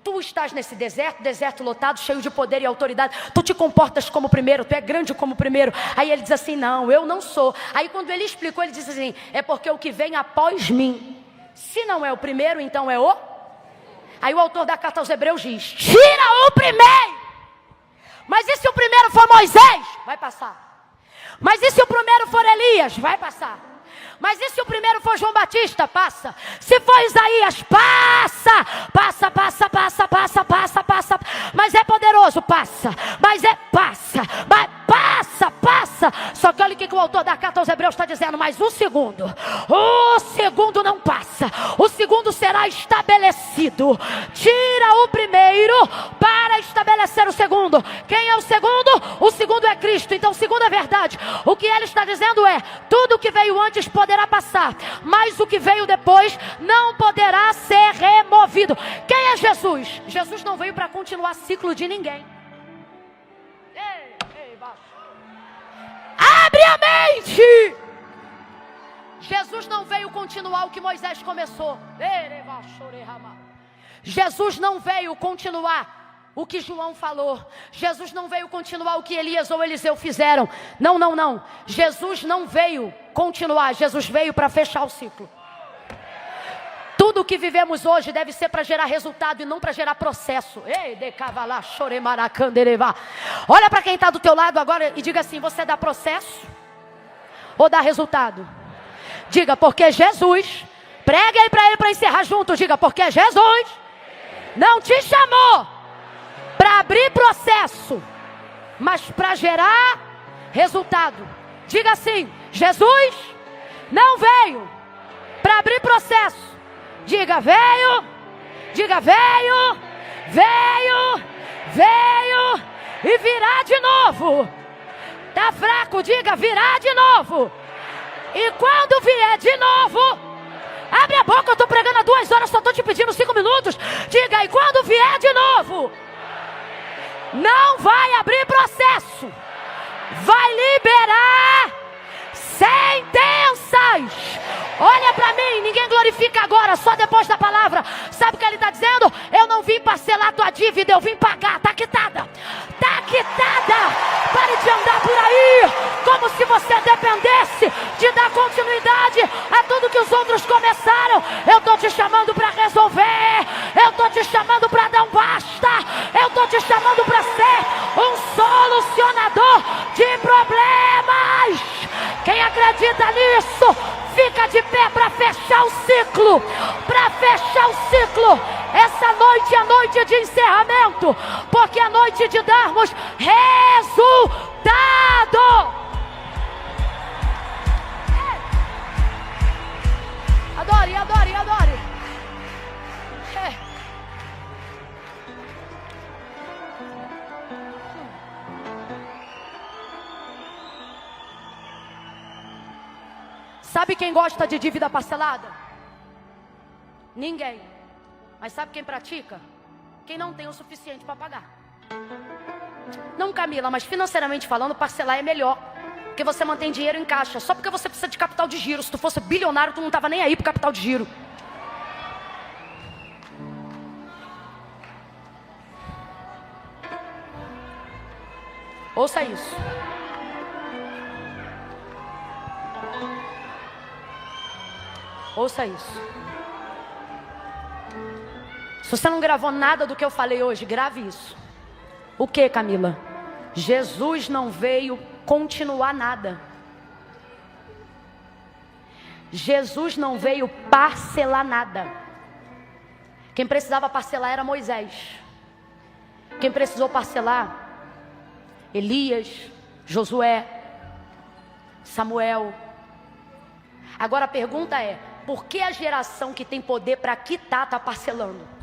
Tu estás nesse deserto lotado, cheio de poder e autoridade. Tu te comportas como o primeiro, tu é grande como o primeiro. Aí ele diz assim, não, eu não sou. Aí quando ele explicou, ele disse assim, é porque o que vem após mim, se não é o primeiro, então é o... Aí o autor da carta aos Hebreus diz, tira o primeiro. Mas e se o primeiro for Moisés? Vai passar. Mas e se o primeiro for Elias? Vai passar. Mas e se o primeiro for João Batista? Passa. Se for Isaías? Passa. Passa, passa, passa, passa, passa, passa. Mas é poderoso? Passa. Mas é passa. Mas passa, passa. Só que olha o que o autor da carta aos Hebreus está dizendo. Mas o segundo não passa. O segundo será estabelecido. Tira o primeiro para estabelecer o segundo. Quem é o segundo? O segundo é Cristo. Então, segundo a verdade, o que ele está dizendo é: tudo que veio antes poderá passar, mas o que veio depois não poderá ser removido. Quem é Jesus? Jesus não veio para continuar ciclo de ninguém. Abre a mente! Jesus não veio continuar o que Moisés começou. Jesus não veio continuar o que João falou. Jesus não veio continuar o que Elias ou Eliseu fizeram. Não, não, não. Jesus não veio continuar. Jesus veio para fechar o ciclo. Tudo o que vivemos hoje deve ser para gerar resultado e não para gerar processo. Olha para quem está do teu lado agora e diga assim: você dá processo ou dá resultado? Diga: porque Jesus. Pregue aí para ele para encerrar junto. Diga: porque Jesus não te chamou para abrir processo, mas para gerar resultado. Diga assim: Jesus não veio para abrir processo. Diga: veio. Diga: veio. Veio. Veio. E virá de novo. Tá fraco? Diga: virá de novo. E quando vier de novo, abre a boca, eu estou pregando há 2 horas, só estou te pedindo 5 minutos. Diga: e quando vier de novo, não vai abrir processo, vai liberar sentenças. Olha para mim, ninguém glorifica agora, só depois da palavra. Sabe o que ele está dizendo? Eu não vim parcelar tua dívida, eu vim pagar. Está quitada, está quitada. Pare de andar por aí como se você dependesse de dar continuidade a tudo que os outros começaram. Eu estou te chamando para resolver. Eu estou te chamando para dar um basta. Eu estou te chamando para ser um solucionador de problemas. Quem acredita nisso, fica de pé para fechar o ciclo. Para fechar o ciclo. Essa noite é a noite de encerramento, porque é a noite de darmos resultado. Adore, adore, adore. Sabe quem gosta de dívida parcelada? Ninguém. Mas sabe quem pratica? Quem não tem o suficiente para pagar. Não, Camila, mas financeiramente falando, parcelar é melhor. Porque você mantém dinheiro em caixa. Só porque você precisa de capital de giro. Se tu fosse bilionário, tu não estava nem aí pro capital de giro. Ouça isso. Ouça isso. Se você não gravou nada do que eu falei hoje, grave isso. O que, Camila? Jesus não veio continuar nada. Jesus não veio parcelar nada. Quem precisava parcelar era Moisés. Quem precisou parcelar? Elias, Josué, Samuel. Agora a pergunta é: por que a geração que tem poder para quitar está parcelando?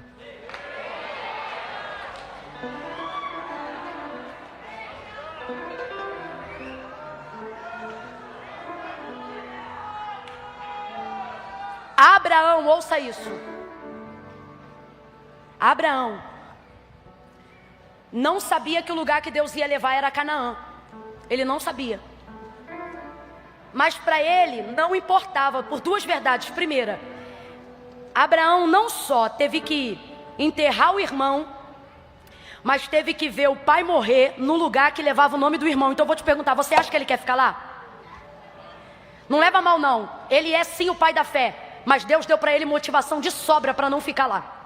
Abraão, ouça isso. Abraão não sabia que o lugar que Deus ia levar era Canaã. Ele não sabia. Mas para ele não importava, por 2 verdades. Primeira, Abraão não só teve que enterrar o irmão, mas teve que ver o pai morrer no lugar que levava o nome do irmão. Então eu vou te perguntar, você acha que ele quer ficar lá? Não leva mal não, ele é sim o pai da fé, mas Deus deu para ele motivação de sobra para não ficar lá.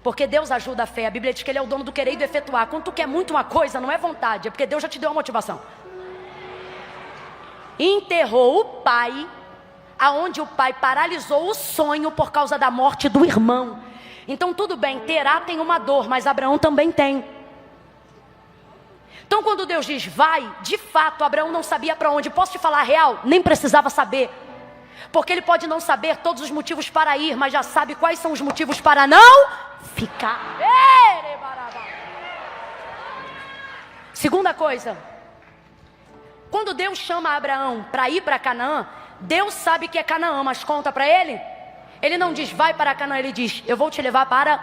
Porque Deus ajuda a fé, a Bíblia diz que Ele é o dono do querer e do efetuar. Quando tu quer muito uma coisa, não é vontade, é porque Deus já te deu a motivação. enterrou o pai, aonde o pai paralisou o sonho por causa da morte do irmão. Então tudo bem, Terá tem uma dor, mas Abraão também tem. Então quando Deus diz vai, de fato Abraão não sabia para onde. Posso te falar a real? Nem precisava saber. Porque ele pode não saber todos os motivos para ir, mas já sabe quais são os motivos para não ficar. Segunda coisa, quando Deus chama Abraão para ir para Canaã, Deus sabe que é Canaã, mas conta para ele. Ele não diz vai para Canaã, ele diz eu vou te levar para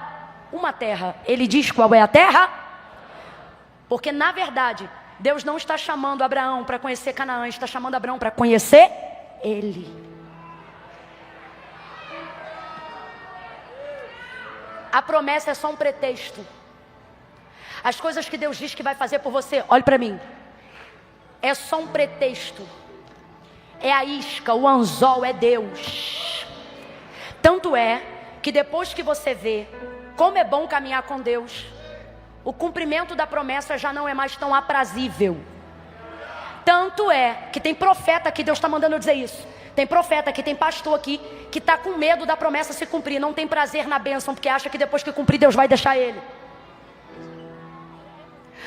uma terra. Ele diz qual é a terra? Porque na verdade Deus não está chamando Abraão para conhecer Canaã, está chamando Abraão para conhecer ele. A promessa é só um pretexto. As coisas que Deus diz que vai fazer por você, olhe para mim, é só um pretexto. É a isca, o anzol é Deus. Tanto é que depois que você vê como é bom caminhar com Deus, o cumprimento da promessa já não é mais tão aprazível. Tanto é que tem profeta que Deus está mandando eu dizer isso. Tem profeta aqui, tem pastor aqui que está com medo da promessa se cumprir. Não tem prazer na bênção, porque acha que depois que cumprir Deus vai deixar ele.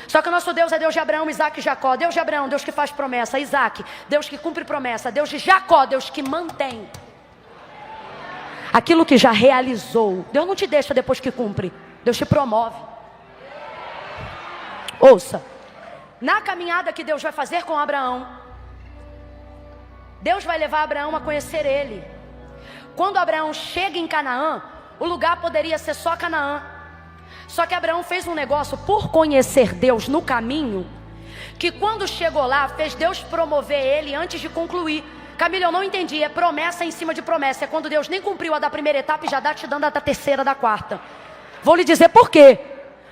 Só que o nosso Deus é Deus de Abraão, Isaac e Jacó. Deus de Abraão, Deus que faz promessa. Isaac, Deus que cumpre promessa. Deus de Jacó, Deus que mantém aquilo que já realizou. Deus não te deixa depois que cumpre, Deus te promove. Ouça, na caminhada que Deus vai fazer com Abraão, Deus vai levar Abraão a conhecer ele. Quando Abraão chega em Canaã, o lugar poderia ser só Canaã. Só que Abraão fez um negócio por conhecer Deus no caminho, que quando chegou lá, fez Deus promover ele antes de concluir. Camila, eu não entendi, é promessa em cima de promessa. É quando Deus nem cumpriu a da primeira etapa e já está te dando a da terceira, da quarta. Vou lhe dizer por quê.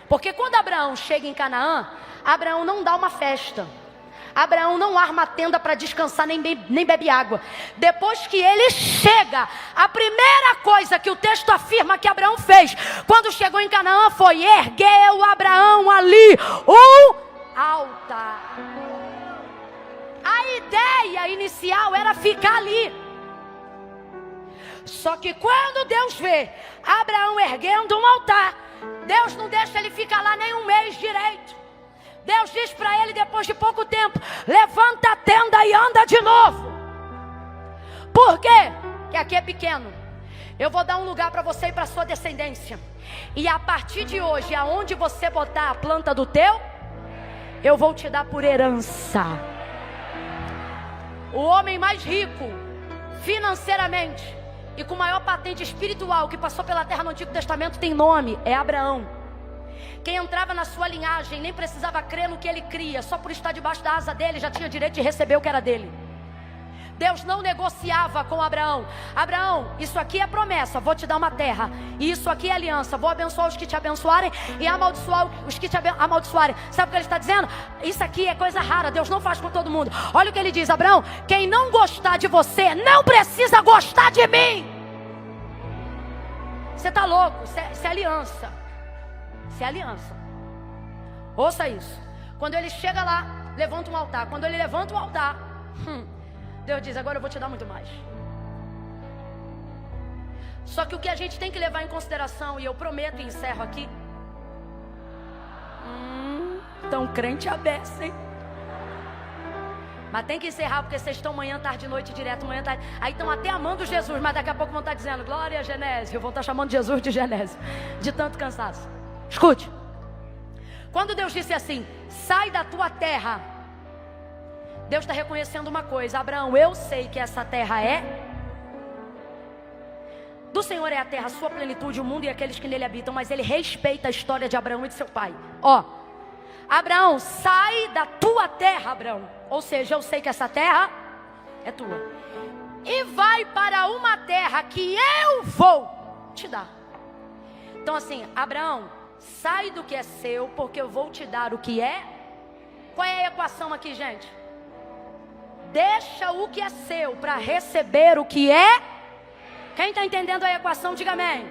Porque quando Abraão chega em Canaã, Abraão não dá uma festa. Abraão não arma a tenda para descansar, nem bebe água. Depois que ele chega, a primeira coisa que o texto afirma que Abraão fez quando chegou em Canaã foi: ergueu Abraão ali um altar. A ideia inicial era ficar ali. Só que quando Deus vê Abraão erguendo um altar, Deus não deixa ele ficar lá nem um mês direito. Deus diz para ele depois de pouco tempo: levanta a tenda e anda de novo. Por quê? Que aqui é pequeno. Eu vou dar um lugar para você e para sua descendência. E a partir de hoje, aonde você botar a planta do teu, eu vou te dar por herança. O homem mais rico financeiramente e com maior patente espiritual que passou pela terra no Antigo Testamento tem nome, é Abraão. Quem entrava na sua linhagem nem precisava crer no que ele cria, só por estar debaixo da asa dele já tinha direito de receber o que era dele. Deus não negociava com Abraão. Abraão, isso aqui é promessa, vou te dar uma terra. E isso aqui é aliança, vou abençoar os que te abençoarem e amaldiçoar os que te amaldiçoarem. Sabe o que ele está dizendo? Isso aqui é coisa rara, Deus não faz com todo mundo. Olha o que ele diz: Abraão, quem não gostar de você não precisa gostar de mim. Você está louco, isso é aliança. Isso é aliança. Ouça isso. Quando ele chega lá, levanta um altar. Quando ele levanta o altar, Deus diz: agora eu vou te dar muito mais. Só que o que a gente tem que levar em consideração, e eu prometo e encerro aqui, tão crente a beça, hein? Mas tem que encerrar, porque vocês estão manhã, tarde, noite, direto, manhã, tarde. Aí estão até amando Jesus, mas daqui a pouco vão estar dizendo glória a Genésio. Vão estar chamando Jesus de Genésio, de tanto cansaço. Escute. Quando Deus disse assim: sai da tua terra, Deus está reconhecendo uma coisa: Abraão, eu sei que essa terra é do Senhor, é a terra, a sua plenitude, o mundo e aqueles que nele habitam. Mas ele respeita a história de Abraão e de seu pai. Ó, Abraão, sai da tua terra, Abraão. Ou seja, eu sei que essa terra é tua. E vai para uma terra que eu vou te dar. Então assim, Abraão, sai do que é seu, porque eu vou te dar o que é. Qual é a equação aqui, gente? Deixa o que é seu para receber o que é. Quem está entendendo a equação, diga amém.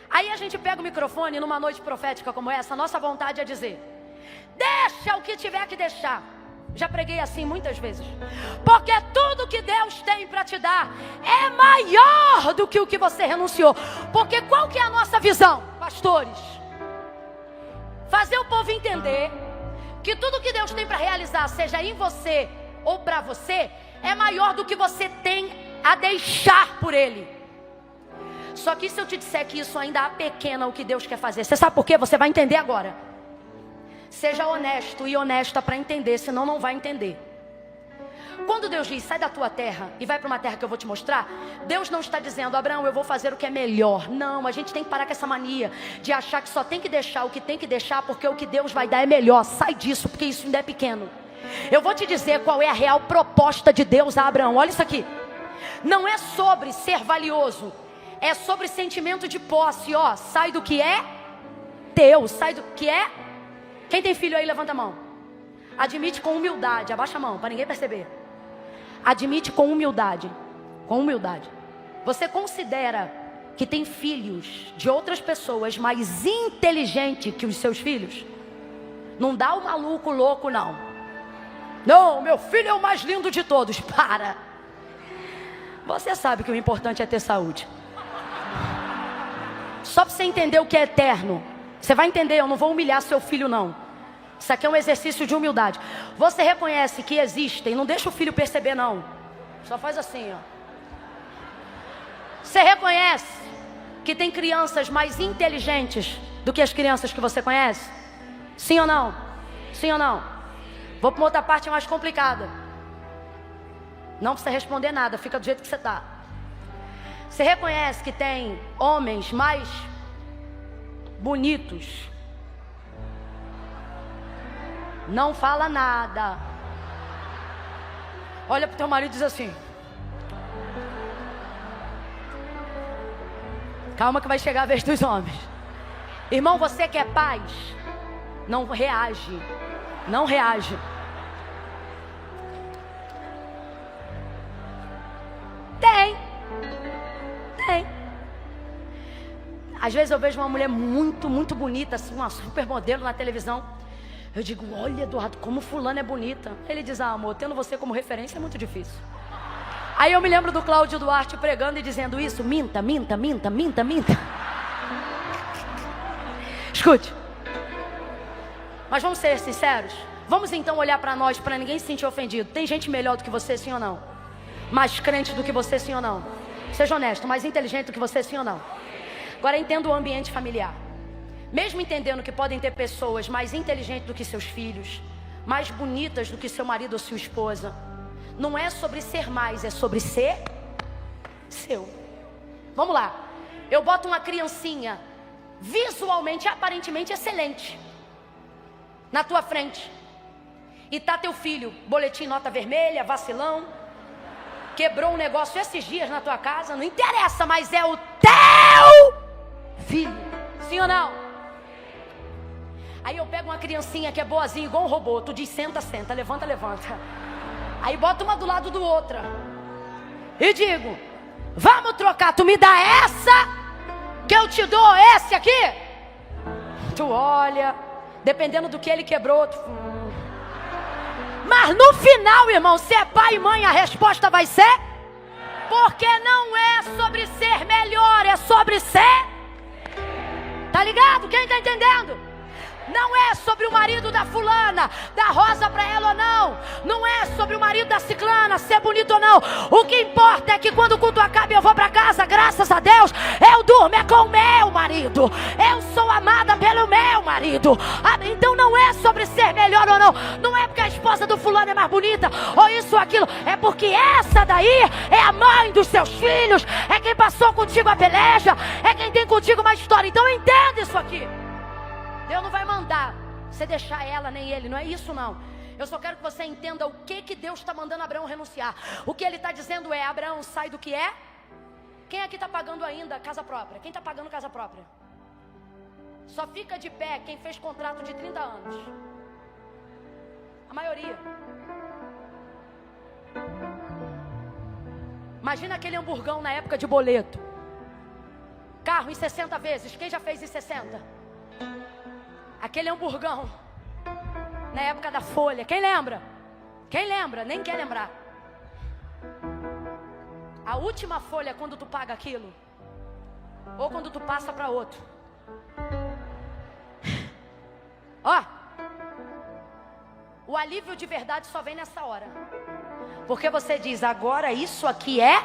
Aí a gente pega o microfone numa noite profética como essa. Nossa vontade é dizer: deixa o que tiver que deixar. Já preguei assim muitas vezes. Porque tudo que Deus tem para te dar é maior do que o que você renunciou. Porque qual que é a nossa visão, pastores? Fazer o povo entender que tudo que Deus tem para realizar, seja em você ou para você, é maior do que você tem a deixar por Ele. Só que se eu te disser que isso ainda apequena o que Deus quer fazer, você sabe por quê? Você vai entender agora. Seja honesto e honesta para entender, senão não vai entender. Quando Deus diz, sai da tua terra e vai para uma terra que eu vou te mostrar, Deus não está dizendo, Abraão, eu vou fazer o que é melhor. Não, a gente tem que parar com essa mania de achar que só tem que deixar o que tem que deixar, porque o que Deus vai dar é melhor. Sai disso, porque isso ainda é pequeno. Eu vou te dizer qual é a real proposta de Deus a Abraão. Olha isso aqui. Não é sobre ser valioso, é sobre sentimento de posse. Ó, sai do que é teu, sai do que é. Quem tem filho aí, levanta a mão. Admite com humildade, abaixa a mão, para ninguém perceber. Admite com humildade. Com humildade. Você considera que tem filhos de outras pessoas mais inteligentes que os seus filhos? Não dá o maluco louco, não. Não, meu filho é o mais lindo de todos. Para. Você sabe que o importante é ter saúde. Só para você entender o que é eterno. Você vai entender, eu não vou humilhar seu filho, não. Isso aqui é um exercício de humildade. Você reconhece que existem, não deixa o filho perceber, não. Só faz assim, ó. Você reconhece que tem crianças mais inteligentes do que as crianças que você conhece? Sim ou não? Sim ou não? Vou para uma outra parte mais complicada. Não precisa responder nada, fica do jeito que você está. Você reconhece que tem homens mais bonitos? Não fala nada. Olha para o teu marido e diz assim: calma que vai chegar a vez dos homens. Irmão, você que é paz, não reage. Não reage. Tem. Às vezes eu vejo uma mulher muito, muito bonita, assim, uma supermodelo na televisão. Eu digo, olha, Eduardo, como fulana é bonita. Ele diz, amor, tendo você como referência é muito difícil. Aí eu me lembro do Cláudio Duarte pregando e dizendo isso. Minta. Escute. Mas vamos ser sinceros. Vamos então olhar para nós, para ninguém se sentir ofendido. Tem gente melhor do que você, sim ou não? Mais crente do que você, sim ou não? Seja honesto, mais inteligente do que você, sim ou não? Agora entenda o ambiente familiar. Mesmo entendendo que podem ter pessoas mais inteligentes do que seus filhos, mais bonitas do que seu marido ou sua esposa, não é sobre ser mais, é sobre ser seu. Vamos lá. Eu boto uma criancinha visualmente, aparentemente excelente na tua frente, e tá teu filho, boletim nota vermelha, vacilão, quebrou um negócio esses dias na tua casa, não interessa, mas é o teu filho, sim ou não? Aí eu pego uma criancinha que é boazinha, igual um robô, tu diz senta, levanta. Aí bota uma do lado do outra e digo, vamos trocar, tu me dá essa, que eu te dou esse aqui? Tu olha, dependendo do que ele quebrou, mas no final, irmão, se é pai e mãe, a resposta vai ser, porque não é sobre ser melhor, é sobre ser. Tá ligado? Quem tá entendendo? Não é sobre o marido da fulana dar rosa pra ela ou não. Não é sobre o marido da ciclana ser bonito ou não. O que importa é que quando o culto acaba e eu vou pra casa, graças a Deus, eu durmo é com o meu marido. Eu sou amada pelo meu marido. Então não é sobre ser melhor ou não. Não é porque a esposa do fulano é mais bonita ou isso ou aquilo. É porque essa daí é a mãe dos seus filhos. É quem passou contigo a peleja. É quem tem contigo uma história. Então entenda isso aqui. Deus não vai mandar você deixar ela nem ele, não é isso não. Eu só quero que você entenda o que Deus está mandando Abraão renunciar. O que ele está dizendo é, Abraão, sai do que é. Quem aqui está pagando ainda casa própria? Quem está pagando casa própria? Só fica de pé quem fez contrato de 30 anos. A maioria. Imagina aquele hamburgão na época de boleto. Carro em 60 vezes, quem já fez em 60? Aquele hamburgão na época da folha, quem lembra? Quem lembra? Nem quer lembrar. A última folha é quando tu paga aquilo, ou quando tu passa para outro. Ó, o alívio de verdade só vem nessa hora. Porque você diz, agora isso aqui é...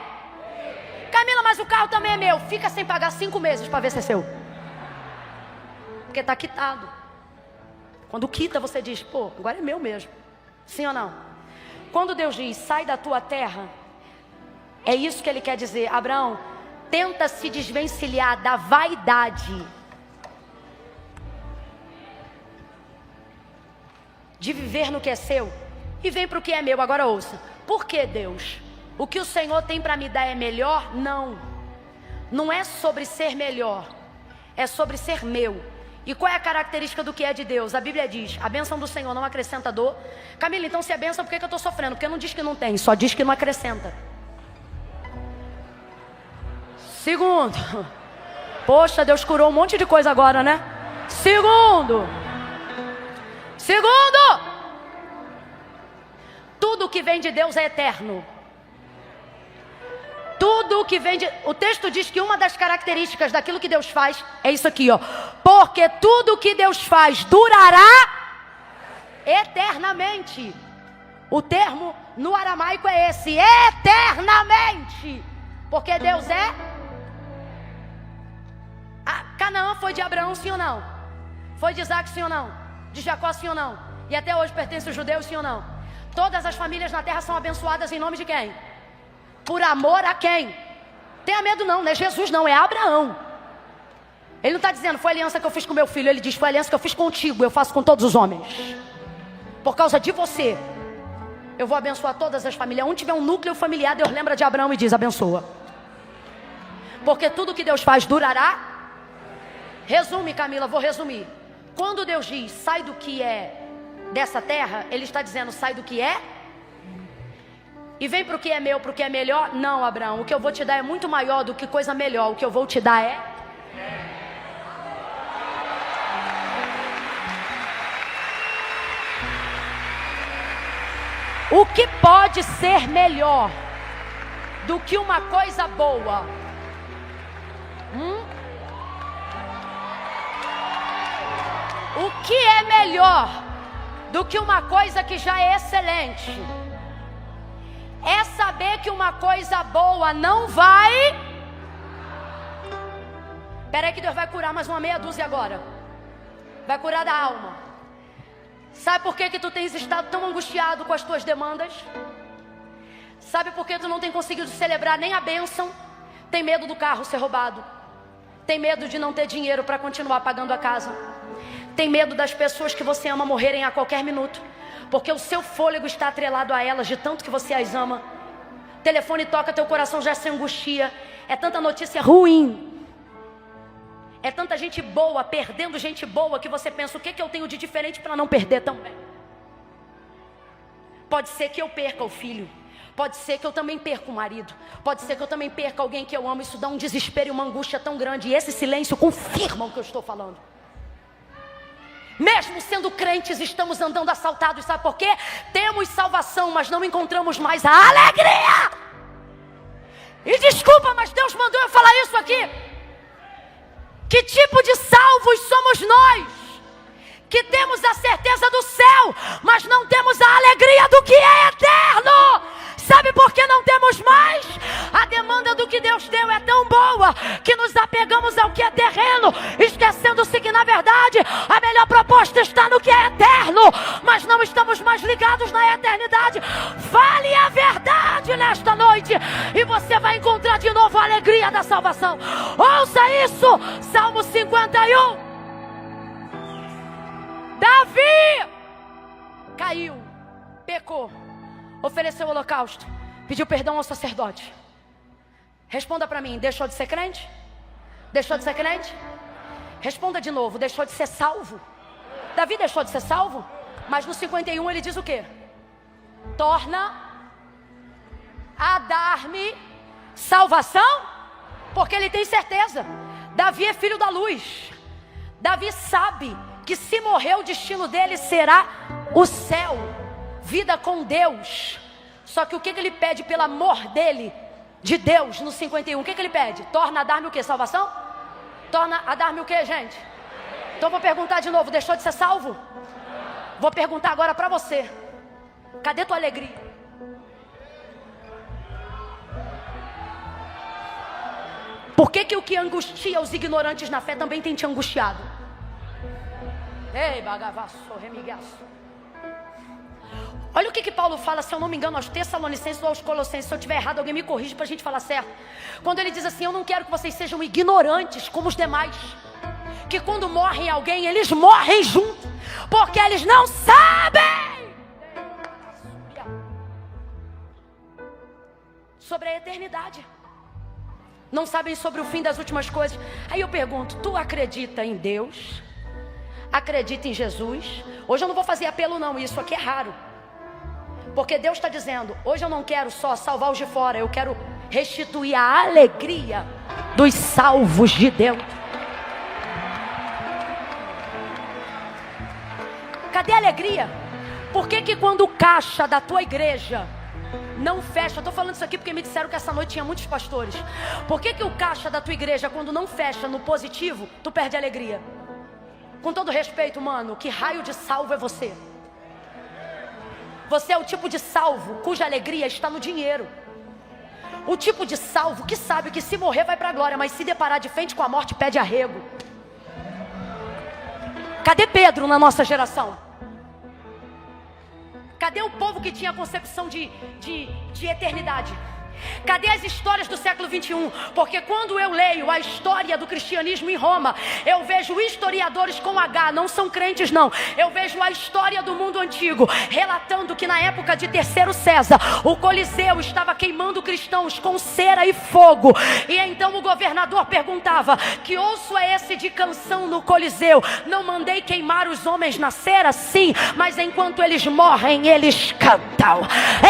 Camila, mas o carro também é meu. Fica sem pagar 5 meses para ver se é seu. Porque está quitado. Quando quita você diz, pô, agora é meu mesmo. Sim ou não? Quando Deus diz, sai da tua terra, é isso que Ele quer dizer. Abraão, tenta se desvencilhar da vaidade de viver no que é seu e vem para o que é meu. Agora ouça. Por que, Deus? O que o Senhor tem para me dar é melhor? Não. Não é sobre ser melhor. É sobre ser meu. E qual é a característica do que é de Deus? A Bíblia diz, a bênção do Senhor não acrescenta dor. Camila, então se é bênção, por que eu estou sofrendo? Porque não diz que não tem, só diz que não acrescenta. Segundo, poxa, Deus curou um monte de coisa agora, né? Segundo, tudo que vem de Deus é eterno. Tudo que vem de... O texto diz que uma das características daquilo que Deus faz é isso aqui, ó. Porque tudo que Deus faz durará eternamente. O termo no aramaico é esse, eternamente. Porque Deus é... Canaã foi de Abraão, sim ou não? Foi de Isaac, sim ou não? De Jacó, sim ou não? E até hoje pertence aos judeus, sim ou não? Todas as famílias na terra são abençoadas em nome de quem? Por amor a quem? Tenha medo não é Jesus não, é Abraão. Ele não está dizendo, foi a aliança que eu fiz com meu filho. Ele diz, foi a aliança que eu fiz contigo, eu faço com todos os homens. Por causa de você, eu vou abençoar todas as famílias. Onde tiver um núcleo familiar, Deus lembra de Abraão e diz, abençoa. Porque tudo que Deus faz durará. Resume, Camila, vou resumir. Quando Deus diz, sai do que é dessa terra, Ele está dizendo, sai do que é e vem para o que é meu, para o que é melhor. Não, Abraão, o que eu vou te dar é muito maior do que coisa melhor. O que eu vou te dar é... O que pode ser melhor do que uma coisa boa? O que é melhor do que uma coisa que já é excelente? É saber que uma coisa boa não vai... Espera aí que Deus vai curar mais uma meia dúzia agora. Vai curar da alma. Sabe por que tu tens estado tão angustiado com as tuas demandas? Sabe por que tu não tem conseguido celebrar nem a bênção? Tem medo do carro ser roubado. Tem medo de não ter dinheiro para continuar pagando a casa. Tem medo das pessoas que você ama morrerem a qualquer minuto. Porque o seu fôlego está atrelado a elas de tanto que você as ama. O telefone toca, teu coração já se angustia. É tanta notícia ruim. É tanta gente boa, perdendo gente boa, que você pensa, o que eu tenho de diferente para não perder também? Pode ser que eu perca o filho. Pode ser que eu também perca o marido. Pode ser que eu também perca alguém que eu amo. Isso dá um desespero e uma angústia tão grande. E esse silêncio confirma o que eu estou falando. Mesmo sendo crentes, estamos andando assaltados. Sabe por quê? Temos salvação, mas não encontramos mais a alegria. E desculpa, mas Deus mandou eu falar isso aqui. Que tipo de salvos somos nós? Que temos a certeza do céu, mas não temos a alegria do que é eterno. Sabe por que não temos mais? A demanda do que Deus deu é tão boa que nos apegamos ao que é terreno, esquecendo-se que na verdade a melhor proposta está no que é eterno, mas não estamos mais ligados na eternidade. Fale a verdade nesta noite e você vai encontrar de novo a alegria da salvação. Ouça isso, Salmo 51. Davi caiu, pecou, ofereceu o holocausto, pediu perdão ao sacerdote. Responda para mim, deixou de ser crente? Deixou de ser crente? Responda de novo, deixou de ser salvo? Davi deixou de ser salvo? Mas no 51 ele diz o quê? Torna a dar-me salvação? Porque ele tem certeza. Davi é filho da luz. Davi sabe que se morrer o destino dele será o céu. vida com Deus. Só que o que ele pede pelo amor dele, de Deus, no 51? O que ele pede? Torna a dar-me o quê? Salvação? Torna a dar-me o quê, gente? Então vou perguntar de novo, deixou de ser salvo? Vou perguntar agora para você. Cadê tua alegria? Por que o que angustia os ignorantes na fé também tem te angustiado? Ei, bagavaço, remigaço. Olha o que Paulo fala, se eu não me engano, aos Tessalonicenses ou aos Colossenses. Se eu estiver errado, alguém me corrige para a gente falar certo. Quando ele diz assim: eu não quero que vocês sejam ignorantes como os demais, que quando morrem alguém, eles morrem junto, porque eles não sabem sobre a eternidade, não sabem sobre o fim das últimas coisas. Aí eu pergunto: tu acredita em Deus? Acredita em Jesus? Hoje eu não vou fazer apelo não, isso aqui é raro, porque Deus está dizendo: hoje eu não quero só salvar os de fora, eu quero restituir a alegria dos salvos de dentro. Cadê a alegria? Por que quando o caixa da tua igreja não fecha? Estou falando isso aqui porque me disseram que essa noite tinha muitos pastores. Por que o caixa da tua igreja, quando não fecha no positivo, tu perde a alegria? Com todo respeito, mano, que raio de salvo é você? Você é o tipo de salvo cuja alegria está no dinheiro. O tipo de salvo que sabe que se morrer vai para a glória, mas se deparar de frente com a morte pede arrego. Cadê Pedro na nossa geração? Cadê o povo que tinha a concepção de eternidade? Cadê as histórias do século 21? Porque quando eu leio a história do cristianismo em Roma, eu vejo historiadores com H, não são crentes não. Eu vejo a história do mundo antigo, relatando que na época de Terceiro César, o Coliseu estava queimando cristãos com cera e fogo. E então o governador perguntava: que osso é esse de canção no Coliseu? Não mandei queimar os homens na cera? Sim, mas enquanto eles morrem, eles cantam.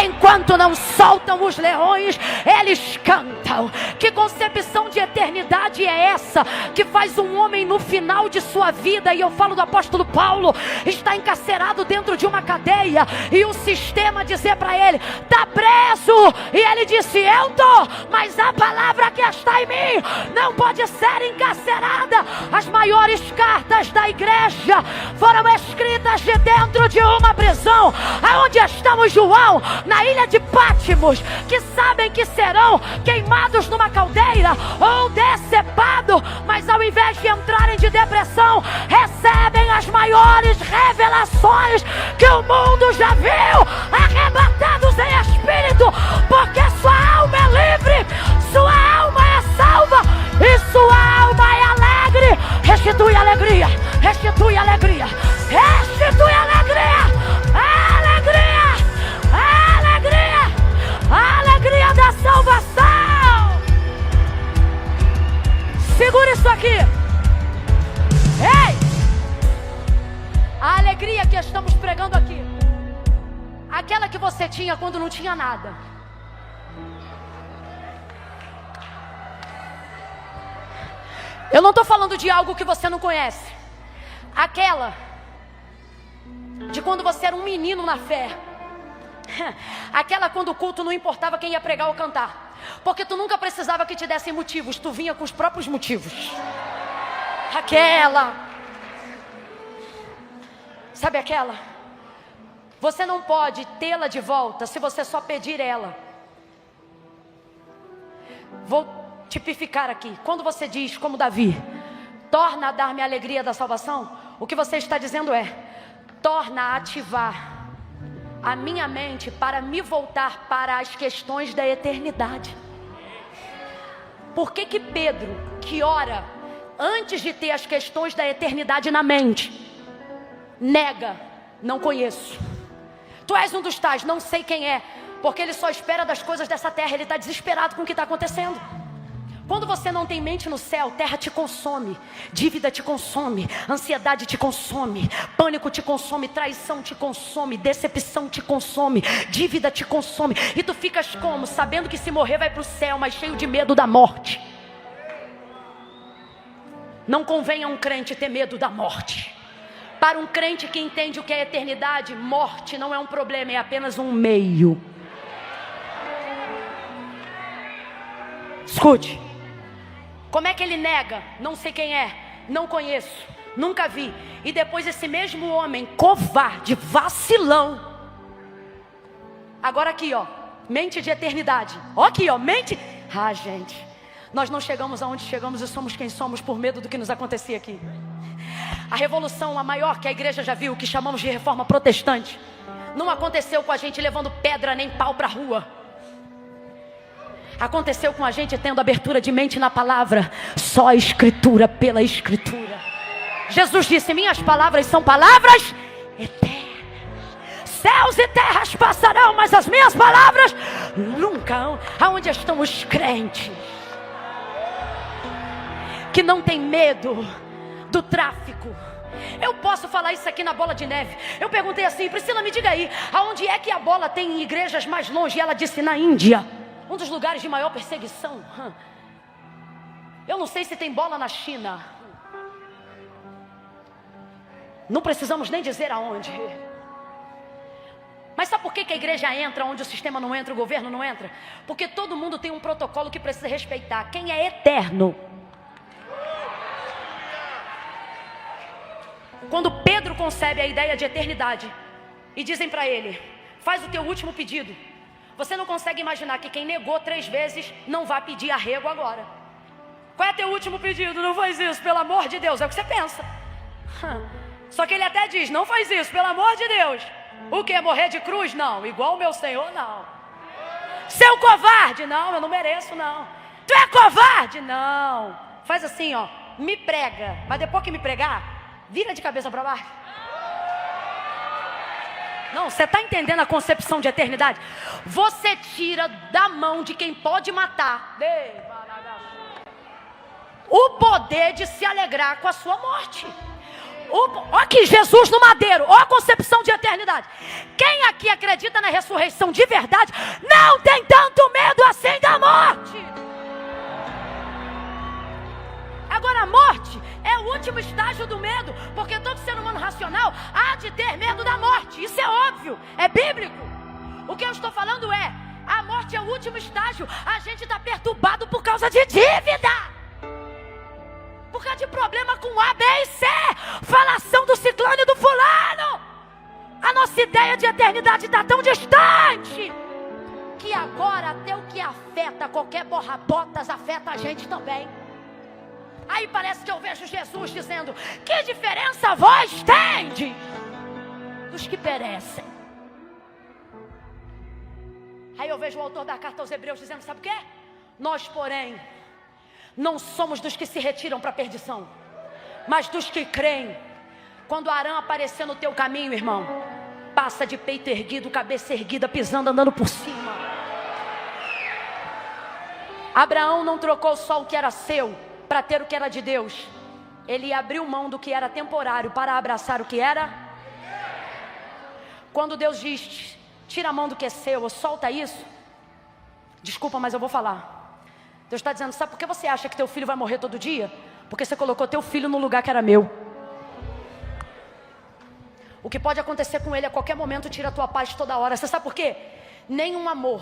Enquanto não soltam os leões, eles cantam. Que concepção de eternidade é essa que faz um homem no final de sua vida, e eu falo do apóstolo Paulo, está encarcerado dentro de uma cadeia, e o sistema dizer para ele: está preso, e ele disse: eu tô, mas a palavra que está em mim não pode ser encarcerada. As maiores cartas da igreja foram escritas de dentro de uma prisão. Aonde estamos, João? Na ilha de Pátimos, que sabem que serão queimados numa caldeira ou decepados, mas ao invés de entrarem de depressão, recebem as maiores revelações que o mundo já viu, arrebatados em espírito, porque sua alma é livre, sua alma é salva e sua alma é alegre. Restitui a alegria, restitui a alegria, restitui a alegria. A alegria da salvação. Segura isso aqui. Ei! A alegria que estamos pregando aqui, aquela que você tinha quando não tinha nada. Eu não estou falando de algo que você não conhece. Aquela de quando você era um menino na fé. Aquela quando o culto não importava quem ia pregar ou cantar, porque tu nunca precisava que te dessem motivos, tu vinha com os próprios motivos. Aquela, sabe aquela? Você não pode tê-la de volta se você só pedir ela. Vou tipificar aqui. Quando você diz, como Davi, torna a dar-me a alegria da salvação, o que você está dizendo é: torna a ativar a minha mente para me voltar para as questões da eternidade. Por que Pedro, que ora antes de ter as questões da eternidade na mente, nega: não conheço? Tu és um dos tais, não sei quem é, porque ele só espera das coisas dessa terra, ele está desesperado com o que está acontecendo. Quando você não tem mente no céu, terra te consome, dívida te consome, ansiedade te consome, pânico te consome, traição te consome, decepção te consome, dívida te consome. E tu ficas como? Sabendo que se morrer vai para o céu, mas cheio de medo da morte. Não convém a um crente ter medo da morte. Para um crente que entende o que é eternidade, morte não é um problema, é apenas um meio. Escute. Como é que ele nega? Não sei quem é, não conheço, nunca vi. E depois esse mesmo homem, covarde, vacilão. Agora aqui, ó, mente de eternidade. Ó aqui, ó, mente. Ah, gente, nós não chegamos aonde chegamos e somos quem somos por medo do que nos acontecia aqui. A revolução, a maior que a igreja já viu, que chamamos de reforma protestante, não aconteceu com a gente levando pedra nem pau para a rua. Aconteceu com a gente tendo abertura de mente na palavra. Só a escritura pela escritura. Jesus disse: minhas palavras são palavras eternas. Céus e terras passarão, mas as minhas palavras nunca. Aonde estão os crentes que não tem medo do tráfico? Eu posso falar isso aqui na Bola de Neve. Eu perguntei assim: Priscila, me diga aí, aonde é que a bola tem igrejas mais longe? E ela disse: na Índia, um dos lugares de maior perseguição. Eu não sei se tem bola na China. Não precisamos nem dizer aonde. Mas sabe por que a igreja entra onde o sistema não entra, o governo não entra? Porque todo mundo tem um protocolo que precisa respeitar. Quem é eterno? Quando Pedro concebe a ideia de eternidade e dizem para ele: faz o teu último pedido. Você não consegue imaginar que quem negou 3 vezes não vai pedir arrego agora. Qual é teu último pedido? Não faz isso, pelo amor de Deus. É o que você pensa. Só que ele até diz: não faz isso, pelo amor de Deus. O que? Morrer de cruz? Não. Igual o meu Senhor? Não. Seu covarde? Não, eu não mereço, não. Tu é covarde? Não. Faz assim, ó, me prega. Mas depois que me pregar, vira de cabeça para baixo. Não, você está entendendo a concepção de eternidade? Você tira da mão de quem pode matar o poder de se alegrar com a sua morte. Olha aqui, Jesus no madeiro. Olha a concepção de eternidade. Quem aqui acredita na ressurreição de verdade não tem tanto medo assim da morte. Agora a morte é o último estágio do medo, porque todo ser humano racional há de ter medo da morte. Isso é óbvio, é bíblico. O que eu estou falando é: a morte é o último estágio. A gente está perturbado por causa de dívida, por causa de problema com A, B e C, falação do ciclone do fulano. A nossa ideia de eternidade está tão distante que agora até o que afeta qualquer borra-botas afeta a gente também. Aí parece que eu vejo Jesus dizendo: que diferença vós tendes dos que perecem? Aí eu vejo o autor da carta aos Hebreus dizendo: sabe o quê? Nós, porém, não somos dos que se retiram para a perdição, mas dos que creem. Quando Arã aparecer no teu caminho, irmão, passa de peito erguido, cabeça erguida, pisando, andando por cima. Abraão não trocou só o que era seu para ter o que era de Deus. Ele abriu mão do que era temporário para abraçar o que era. Quando Deus diz: tira a mão do que é seu, ou solta isso, desculpa, mas eu vou falar. Deus está dizendo: sabe por que você acha que teu filho vai morrer todo dia? Porque você colocou teu filho no lugar que era meu. O que pode acontecer com ele a qualquer momento tira a tua paz toda hora. Você sabe por quê? Nenhum amor,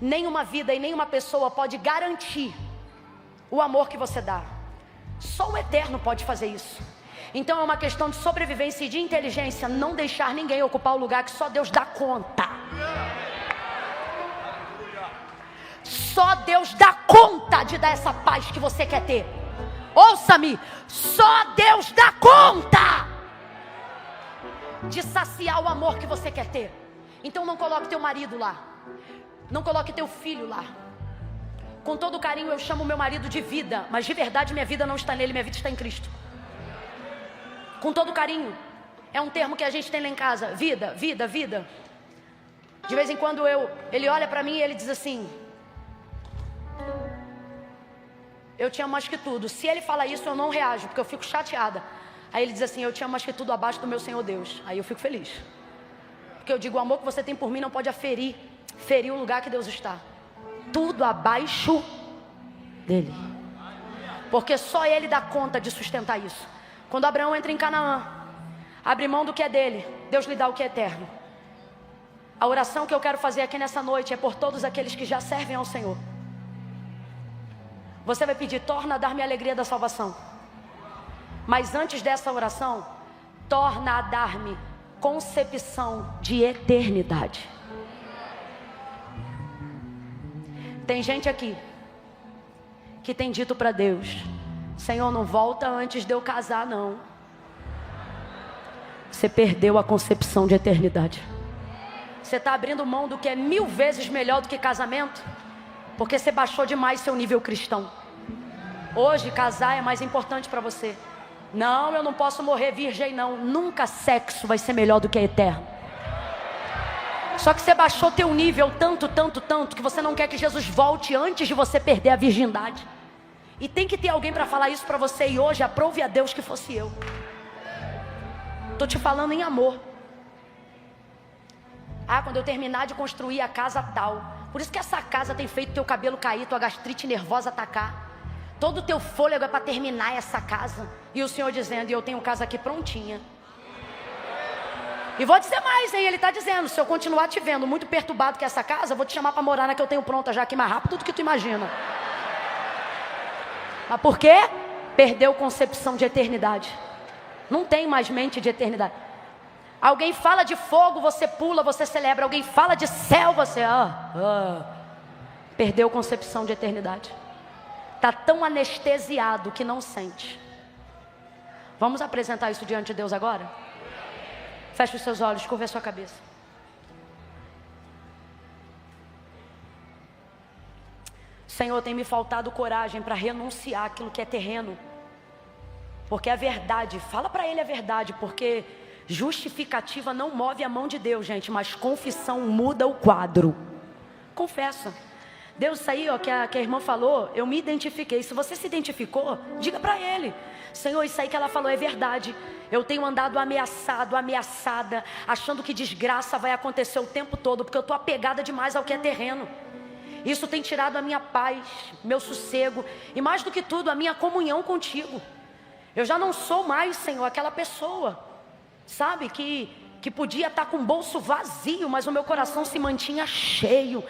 nenhuma vida e nenhuma pessoa pode garantir o amor que você dá. Só o eterno pode fazer isso. Então é uma questão de sobrevivência e de inteligência não deixar ninguém ocupar o lugar que só Deus dá conta. Só Deus dá conta de dar essa paz que você quer ter. Ouça-me, só Deus dá conta de saciar o amor que você quer ter. Então não coloque teu marido lá, não coloque teu filho lá. Com todo carinho eu chamo meu marido de vida, mas de verdade minha vida não está nele, minha vida está em Cristo. Com todo carinho, é um termo que a gente tem lá em casa: vida, vida, vida. De vez em quando ele olha para mim e ele diz assim: eu te amo mais que tudo. Se ele fala isso eu não reajo, porque eu fico chateada. Aí ele diz assim: eu te amo mais que tudo abaixo do meu Senhor Deus. Aí eu fico feliz, porque eu digo: o amor que você tem por mim não pode ferir o lugar que Deus está. Tudo abaixo dele, porque só ele dá conta de sustentar isso. Quando Abraão entra em Canaã, Abre mão do que é dele, Deus lhe dá o que é eterno. A oração que eu quero fazer aqui nessa noite é por todos aqueles que já servem ao Senhor. Você vai pedir: torna a dar-me a alegria da salvação. Mas antes dessa oração, torna a dar-me concepção de eternidade. Tem gente aqui que tem dito para Deus: Senhor, não volta antes de eu casar, não. Você perdeu a concepção de eternidade. Você está abrindo mão do que é 1000 vezes melhor do que casamento, porque você baixou demais seu nível cristão. Hoje casar é mais importante para você. Não, eu não posso morrer virgem, não. Nunca sexo vai ser melhor do que eterno. Só que você baixou teu nível tanto, que você não quer que Jesus volte antes de você perder a virgindade. E tem que ter alguém para falar isso para você. E hoje aprove a Deus que fosse eu. Estou te falando em amor. Quando eu terminar de construir a casa tal. Por isso que essa casa tem feito teu cabelo cair, tua gastrite nervosa atacar. Todo o teu fôlego é para terminar essa casa. E o Senhor dizendo: e eu tenho casa aqui prontinha. E vou dizer mais, hein? Ele está dizendo: se eu continuar te vendo muito perturbado com essa casa, eu vou te chamar para morar na que eu tenho pronta já aqui mais rápido do que tu imagina. Mas por quê? Perdeu concepção de eternidade. Não tem mais mente de eternidade. Alguém fala de fogo, você pula, você celebra. Alguém fala de céu, você... Perdeu concepção de eternidade. Está tão anestesiado que não sente. Vamos apresentar isso diante de Deus agora? Feche os seus olhos, curva a sua cabeça. Senhor, tem me faltado coragem para renunciar aquilo que é terreno. Porque a verdade, fala para ele a verdade, porque justificativa não move a mão de Deus, gente, mas confissão muda o quadro. Confessa. Deus, isso aí que a irmã falou, eu me identifiquei. Se você se identificou, diga para ele: Senhor, isso aí que ela falou é verdade. Eu tenho andado ameaçado, ameaçada, achando que desgraça vai acontecer o tempo todo, porque eu estou apegada demais ao que é terreno. Isso tem tirado a minha paz, meu sossego, e mais do que tudo, a minha comunhão contigo. Eu já não sou mais, Senhor, aquela pessoa, sabe, que podia estar com o bolso vazio, mas o meu coração se mantinha cheio.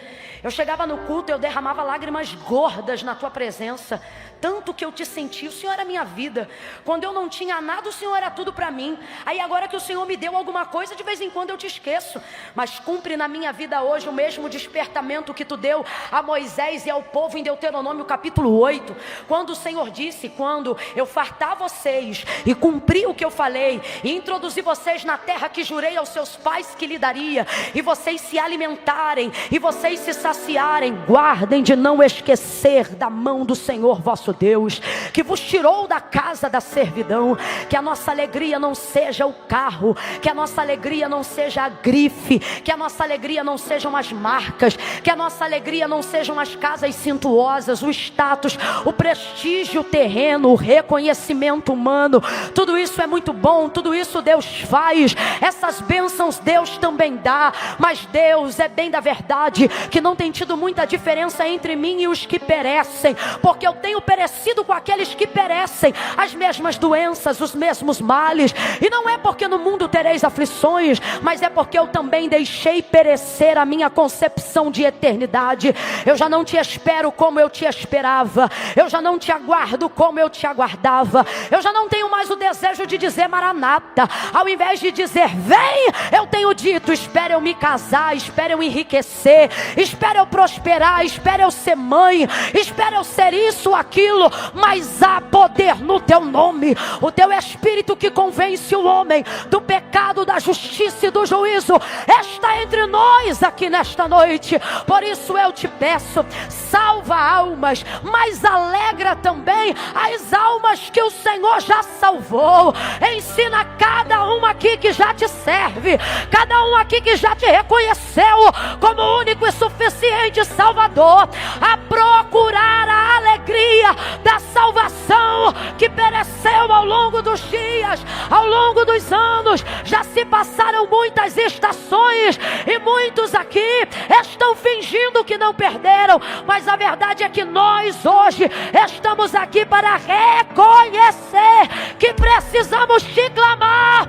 Eu chegava no culto, eu derramava lágrimas gordas na tua presença. Tanto que eu te senti, o Senhor era a minha vida. Quando eu não tinha nada, o Senhor era tudo para mim. Aí agora que o Senhor me deu alguma coisa, de vez em quando eu te esqueço. Mas cumpre na minha vida hoje o mesmo despertamento que tu deu a Moisés e ao povo em Deuteronômio capítulo 8. Quando o Senhor disse: quando eu fartar vocês e cumprir o que eu falei, e introduzir vocês na terra que jurei aos seus pais que lhe daria, e vocês se alimentarem, e vocês se saciarem, guardem de não esquecer da mão do Senhor vosso Deus, que vos tirou da casa da servidão. Que a nossa alegria não seja o carro, que a nossa alegria não seja a grife, que a nossa alegria não sejam as marcas, que a nossa alegria não sejam as casas suntuosas, o status, o prestígio terreno, o reconhecimento humano. Tudo isso é muito bom, tudo isso Deus faz, essas bênçãos Deus também dá, mas Deus é bem da verdade que não tem tido muita diferença entre mim e os que perecem, porque eu tenho perecido com aqueles que perecem, as mesmas doenças, os mesmos males. E não é porque no mundo tereis aflições, mas é porque eu também deixei perecer a minha concepção de eternidade. Eu já não te espero como eu te esperava, eu já não te aguardo como eu te aguardava, eu já não tenho mais o desejo de dizer Maranata. Ao invés de dizer vem, eu tenho dito: espera eu me casar, espera eu enriquecer, espera eu prosperar, espera eu ser mãe, espera eu ser isso, aquilo, mas há poder no teu nome. O teu Espírito que convence o homem do pecado, da justiça e do juízo está entre nós aqui nesta noite. Por isso eu te peço: salva almas, mas alegra também as almas que o Senhor já salvou. Ensina cada um aqui que já te serve, cada um aqui que já te reconheceu como único e suficiente Salvador, a procurar a alegria alegria da salvação que pereceu ao longo dos dias, ao longo dos anos. Já se passaram muitas estações e muitos aqui estão fingindo que não perderam, mas a verdade é que nós hoje estamos aqui para reconhecer que precisamos te clamar.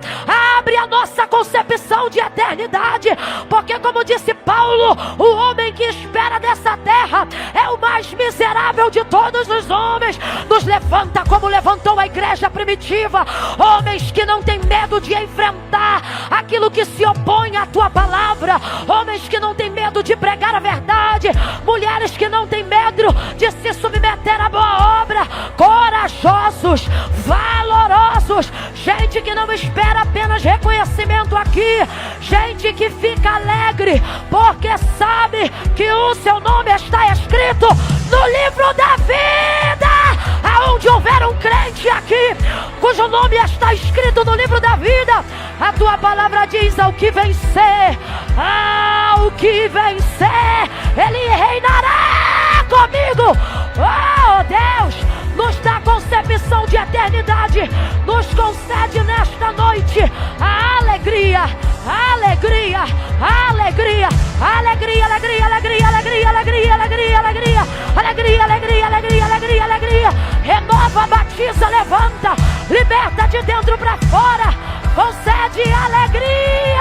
Abre a nossa concepção de eternidade, porque como disse Paulo, o homem que espera dessa terra é o mais miserável de todos os homens. Nos levanta como levantou a igreja primitiva, homens que não têm medo de enfrentar aquilo que se opõe à tua palavra, homens que não têm medo de pregar a verdade, mulheres que não têm medo de se submeter à boa obra, corajosos, valorosos, gente que não espera apenas reconhecimento aqui, gente que fica alegre porque sabe que o seu nome está escrito no livro da vida. Aonde houver um crente aqui cujo nome está escrito no livro da vida, a tua palavra diz: ao que vencer, ele reinará comigo. Oh Deus, nos dá concepção de eternidade, nos concede nesta noite a alegria, alegria, alegria, alegria, alegria, alegria, alegria, alegria, alegria, alegria, alegria, alegria, alegria, alegria, alegria. Renova, batiza, levanta, liberta de dentro para fora, concede alegria.